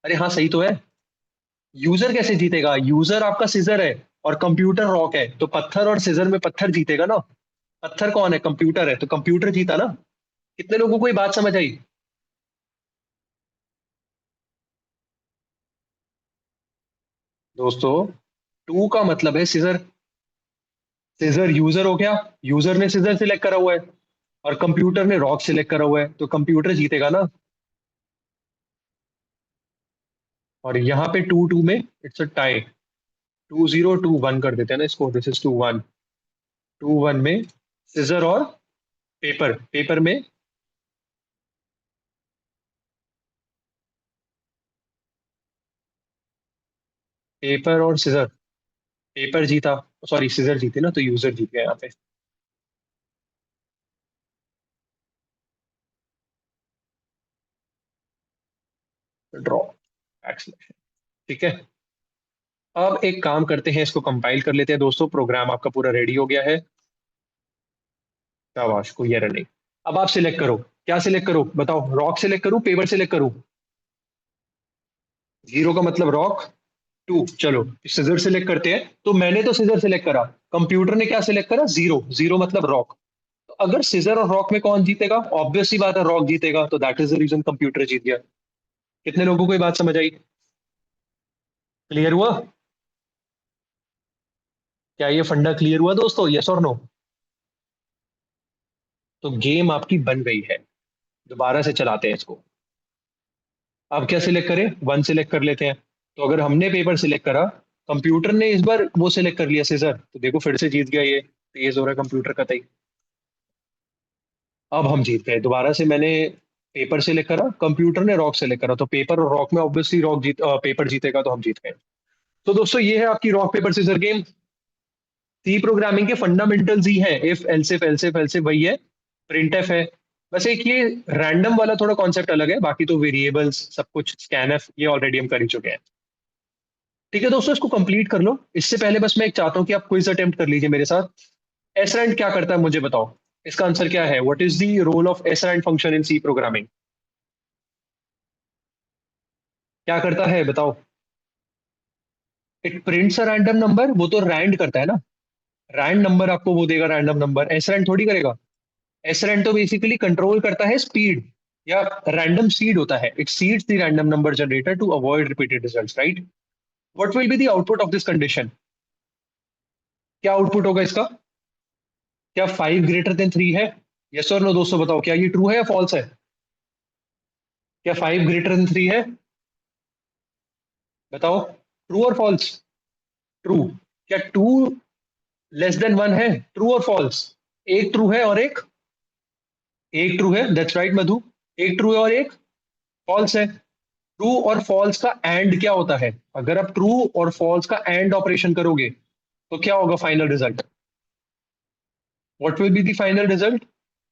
अरे हाँ सही तो है। यूजर कैसे जीतेगा? यूजर आपका सिजर है और कंप्यूटर रॉक है, तो पत्थर और सिजर में पत्थर जीतेगा ना। पत्थर कौन है? कंप्यूटर है, तो कंप्यूटर जीता ना। कितने लोगों को ये बात समझ आई? दोस्तों, 2 का मतलब है सिजर। सिजर यूजर हो गया, यूजर ने सिजर सिलेक्ट करा हुआ है, और कंप्यूटर ने रॉक सिलेक्ट करा हुआ है, तो कंप्यूटर जीतेगा ना। और यहाँ पे 2-2 में इट्स अ टाई। 2-0, 2-1 कर देते हैं ना इसको, दिस इज 2-1। 2-1 में सिजर और पेपर, पेपर में पेपर और सिजर। पेपर जीता, सॉरी सिजर जीते ना, तो यूजर जीत गया यहाँ पे। Draw, acceleration. ठीक है, अब एक काम करते हैं, इसको कंपाइल कर लेते हैं दोस्तों। प्रोग्राम आपका पूरा रेडी हो गया है। शाबाश, कोई एरर नहीं। अब आप सिलेक्ट करो, क्या सिलेक्ट करो बताओ? रॉक सिलेक्ट करूं, पेपर सिलेक्ट करूं? 0 का मतलब रॉक। 2, चलो सिजर सिलेक्ट करते हैं। तो मैंने तो सिजर सिलेक्ट करा, कंप्यूटर ने क्या सिलेक्ट करा? 0। 0 मतलब रॉक। तो अगर सिजर और रॉक में कौन जीतेगा? ऑब्वियस सी बात है, रॉक जीतेगा, तो that is the reason computer जीत गया। कितने लोगों को ये बात समझ आई? क्लियर हुआ? क्या ये फंडा क्लियर हुआ दोस्तों? यस और नो? तो गेम आपकी बन गई है। दोबारा से चलाते हैं इसको। अब क्या सिलेक्ट करें? 1 सिलेक्ट कर लेते हैं। तो अगर हमने पेपर सिलेक्ट करा, कंप्यूटर ने इस बार वो सिलेक्ट कर लिया सीजर, तो देखो फिर से जीत गया ये। तेज हो रहा है कंप्यूटर का तई। अब हम जीत गए। दोबारा से मैंने पेपर सिलेक्ट करा, कंप्यूटर ने रॉक सिलेक्ट करा, तो पेपर और रॉक में ऑब्वियसली पेपर जीतेगा, तो हम जीत गए। तो दोस्तों, ये है आपकी rock paper scissor game. C programming के फंडामेंटल्स ही है, इफ एल्सिफ एल्सिफ एल्सिफ वही है, प्रिंटफ है। बस एक ये रैंडम वाला थोड़ा कॉन्सेप्ट अलग है, बाकी तो वेरिएबल्स सब कुछ, स्कैनफ ये ऑलरेडी हम कर ही चुके हैं। ठीक है दोस्तों, इसको कंप्लीट कर लो। इससे पहले बस मैं एक चाहता हूँ कि आप क्विज अटेम्प्ट कर लीजिए मेरे साथ। एस रैंड क्या करता है मुझे बताओ? इसका आंसर क्या है? What is the role of srand function in C programming? क्या करता है बताओ? It prints a random number, वो तो रैंड करता है ना। रैंड नंबर आपको वो देगा, रैंडम नंबर। एस रैंड थोड़ी करेगा। एस रैंड तो बेसिकली कंट्रोल करता है स्पीड, या रैंडम सीड होता है। It seeds the random number generator to avoid repeated results, right? What will be the output of this condition? क्या आउटपुट होगा इसका? क्या 5 ग्रेटर देन 3 है? यस और नो दोस्तों, बताओ क्या ये ट्रू है या फॉल्स है? क्या 5 ग्रेटर देन 3 है? बताओ, ट्रू और फॉल्स? ट्रू। क्या 2 < <1 है? ट्रू और फॉल्स? एक ट्रू है और एक ट्रू है, दैट्स राइट मधु। एक ट्रू है और एक फॉल्स है। ट्रू और फॉल्स का एंड क्या होता है? अगर आप ट्रू और फॉल्स का एंड ऑपरेशन करोगे, तो क्या होगा final result? What will be the final result?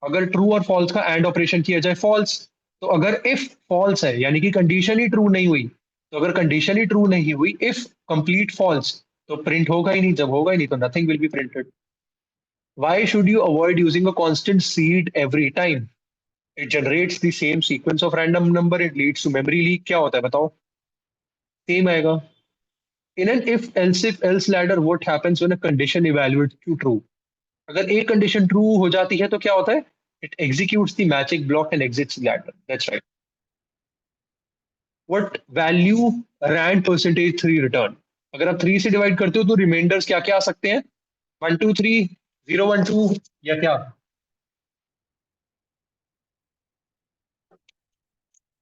अगर ट्रू और फॉल्स का एंड ऑपरेशन किया जाए, फॉल्स। तो अगर इफ फॉल्स है, यानी कि कंडीशन ही ट्रू नहीं हुई, तो अगर कंडीशन ही ट्रू नहीं हुई, इफ कंप्लीट फॉल्स, तो प्रिंट होगा ही नहीं। जब होगा ही नहीं, तो nothing will be printed. Why should you avoid using a constant seed every time? It generates the same sequence of random number, it leads to memory leak, क्या होता है बताओ? सेम आएगा। In an if else ladder what happens when a condition evaluates to true? अगर एक condition true हो जाती है तो क्या होता है? It executes the magic block and exits ladder, that's right. What value rand percentage 3 return? अगर आप 3 से डिवाइड करते हो तो रिमाइंडर्स क्या क्या आ सकते हैं? 1 2 3, 0 1 2, या क्या?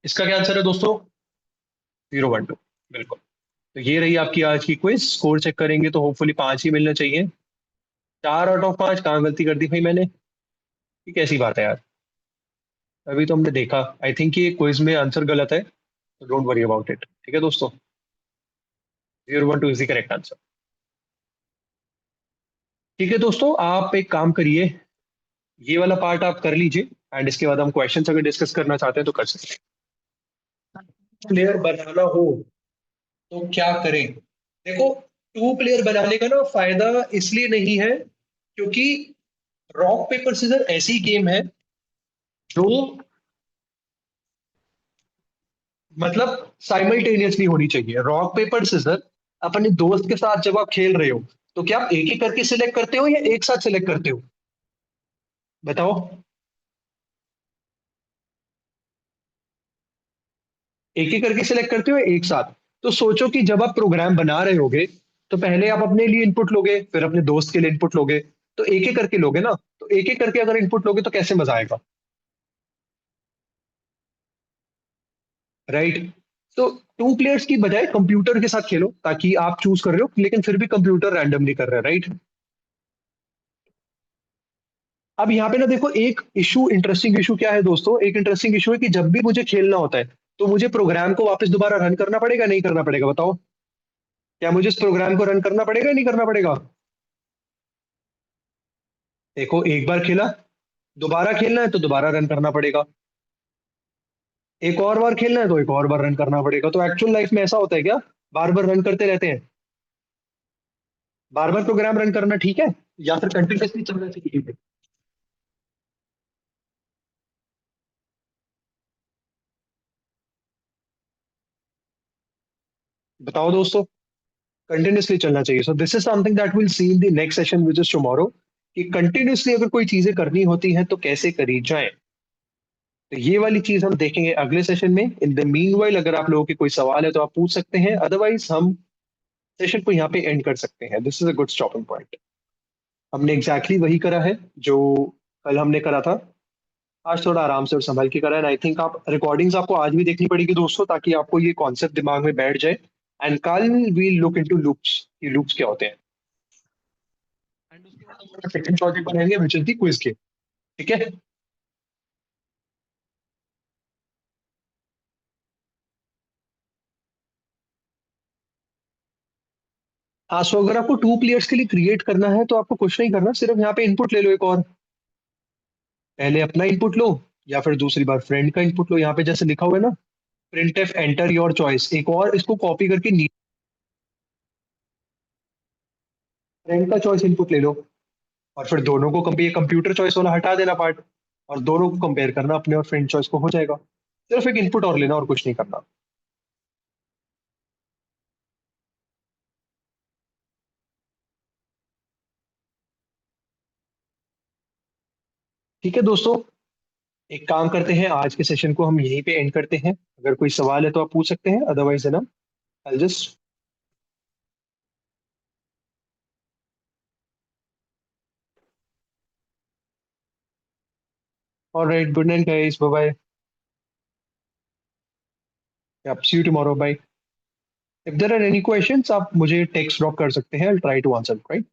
इसका क्या आंसर है दोस्तों? 0 1 2, बिल्कुल। तो ये रही आपकी आज की क्विज। स्कोर चेक करेंगे तो होपफुली 5 ही मिलना चाहिए। 4 आउट ऑफ 5 कहाँ गलती कर दी भाई मैंने? ये कैसी बात है यार? अभी तो हमने देखा, आई थिंक ये क्विज में आंसर गलत है, तो डोंट वरी अबाउट इट। ठीक है दोस्तों, 0 1 2 इज द करेक्ट आंसर। ठीक है दोस्तों, आप एक काम करिए, ये वाला पार्ट आप कर लीजिए एंड इसके बाद हम क्वेश्चंस अगर डिस्कस करना चाहते हैं तो कर सकते हैं। प्लेयर बनाना हो तो क्या करें? देखो, 2 प्लेयर बनाने का ना फायदा इसलिए नहीं है क्योंकि रॉक पेपर सीजर ऐसी गेम है जो मतलब साइमल्टेनियसली होनी चाहिए। रॉक पेपर सीजर अपने दोस्त के साथ जब आप खेल रहे हो तो क्या आप एक एक करके सिलेक्ट करते हो या एक साथ सिलेक्ट करते हो? बताओ। एक एक करके सिलेक्ट करते हो या एक साथ? तो सोचो कि जब आप प्रोग्राम बना रहे होगे तो पहले आप अपने लिए इनपुट लोगे, फिर अपने दोस्त के लिए इनपुट लोगे, तो एक एक करके लोगे ना। तो एक एक करके अगर इनपुट लोगे तो कैसे मजा आएगा? राइट। तो 2 प्लेयर्स की बजाय कंप्यूटर के साथ खेलो, ताकि आप चूज कर रहे हो लेकिन फिर भी कंप्यूटर रैंडमली कर रहा है, राइट। अब यहाँ पे ना देखो, एक इशू, इंटरेस्टिंग इशू क्या है दोस्तों? एक इंटरेस्टिंग इशू है कि जब भी मुझे खेलना होता है तो मुझे प्रोग्राम को वापस दोबारा रन करना पड़ेगा नहीं करना पड़ेगा? बताओ, क्या मुझे इस प्रोग्राम को रन करना पड़ेगा या नहीं करना पड़ेगा? देखो, एक बार खेला, दोबारा खेलना है तो दोबारा रन करना पड़ेगा, एक और बार खेलना है तो एक और बार रन करना पड़ेगा। तो एक्चुअल लाइफ में ऐसा होता है क्या? बार बार रन करते रहते हैं? बार बार प्रोग्राम रन करना ठीक है या फिर कंटिन्यूसली चलना चाहिए? बताओ दोस्तों। कंटिन्यूसली चलना चाहिए। So this is something that will see in the next session which is tomorrow, कि कंटिन्यूसली अगर कोई चीजें करनी होती हैं तो कैसे करी जाए। तो ये वाली चीज हम देखेंगे अगले सेशन में। इन द मीनवाइल अगर आप लोगों के कोई सवाल है तो आप पूछ सकते हैं, अदरवाइज हम सेशन को यहाँ पे एंड कर सकते हैं। This is a good stopping point. हमने एग्जैक्टली वही करा है जो कल हमने करा था। आज थोड़ा आराम से और संभल के करा है। आई थिंक आप रिकॉर्डिंग्स आपको आज भी देखनी पड़ेगी दोस्तों, ताकि आपको ये कॉन्सेप्ट दिमाग में बैठ जाए। एंड कल वी लुक इनटू लूप्स, ये लूप्स क्या होते हैं। एंड उसके बाद हम अपना सेकंड प्रोजेक्ट बनाएंगे विच इज द क्विज के। ठीक है। हाँ, सो अगर आपको 2 प्लेयर्स के लिए क्रिएट करना है तो आपको कुछ नहीं करना, सिर्फ यहाँ पे इनपुट ले लो एक और। पहले अपना इनपुट लो या फिर दूसरी बार फ्रेंड का इनपुट लो। यहाँ पे जैसे लिखा हुआ है ना, print F enter your choice, एक और इसको कॉपी करके फ्रेंड का चॉइस इनपुट ले लो। और फिर दोनों को कंपेयर, कंप्यूटर चॉइस वाला हटा देना पार्ट, और दोनों को कंपेयर करना अपने और फ्रेंड चॉइस को, हो जाएगा। सिर्फ एक इनपुट और लेना और कुछ नहीं करना। ठीक है दोस्तों, एक काम करते हैं, आज के सेशन को हम यहीं पे एंड करते हैं। अगर कोई सवाल है तो आप पूछ सकते हैं, अदरवाइज है ना, I just. Alright, good night guys, bye bye. See you tomorrow, bye. If there are any questions आप मुझे टेक्स्ट ड्रॉप कर सकते हैं, I try to answer, right.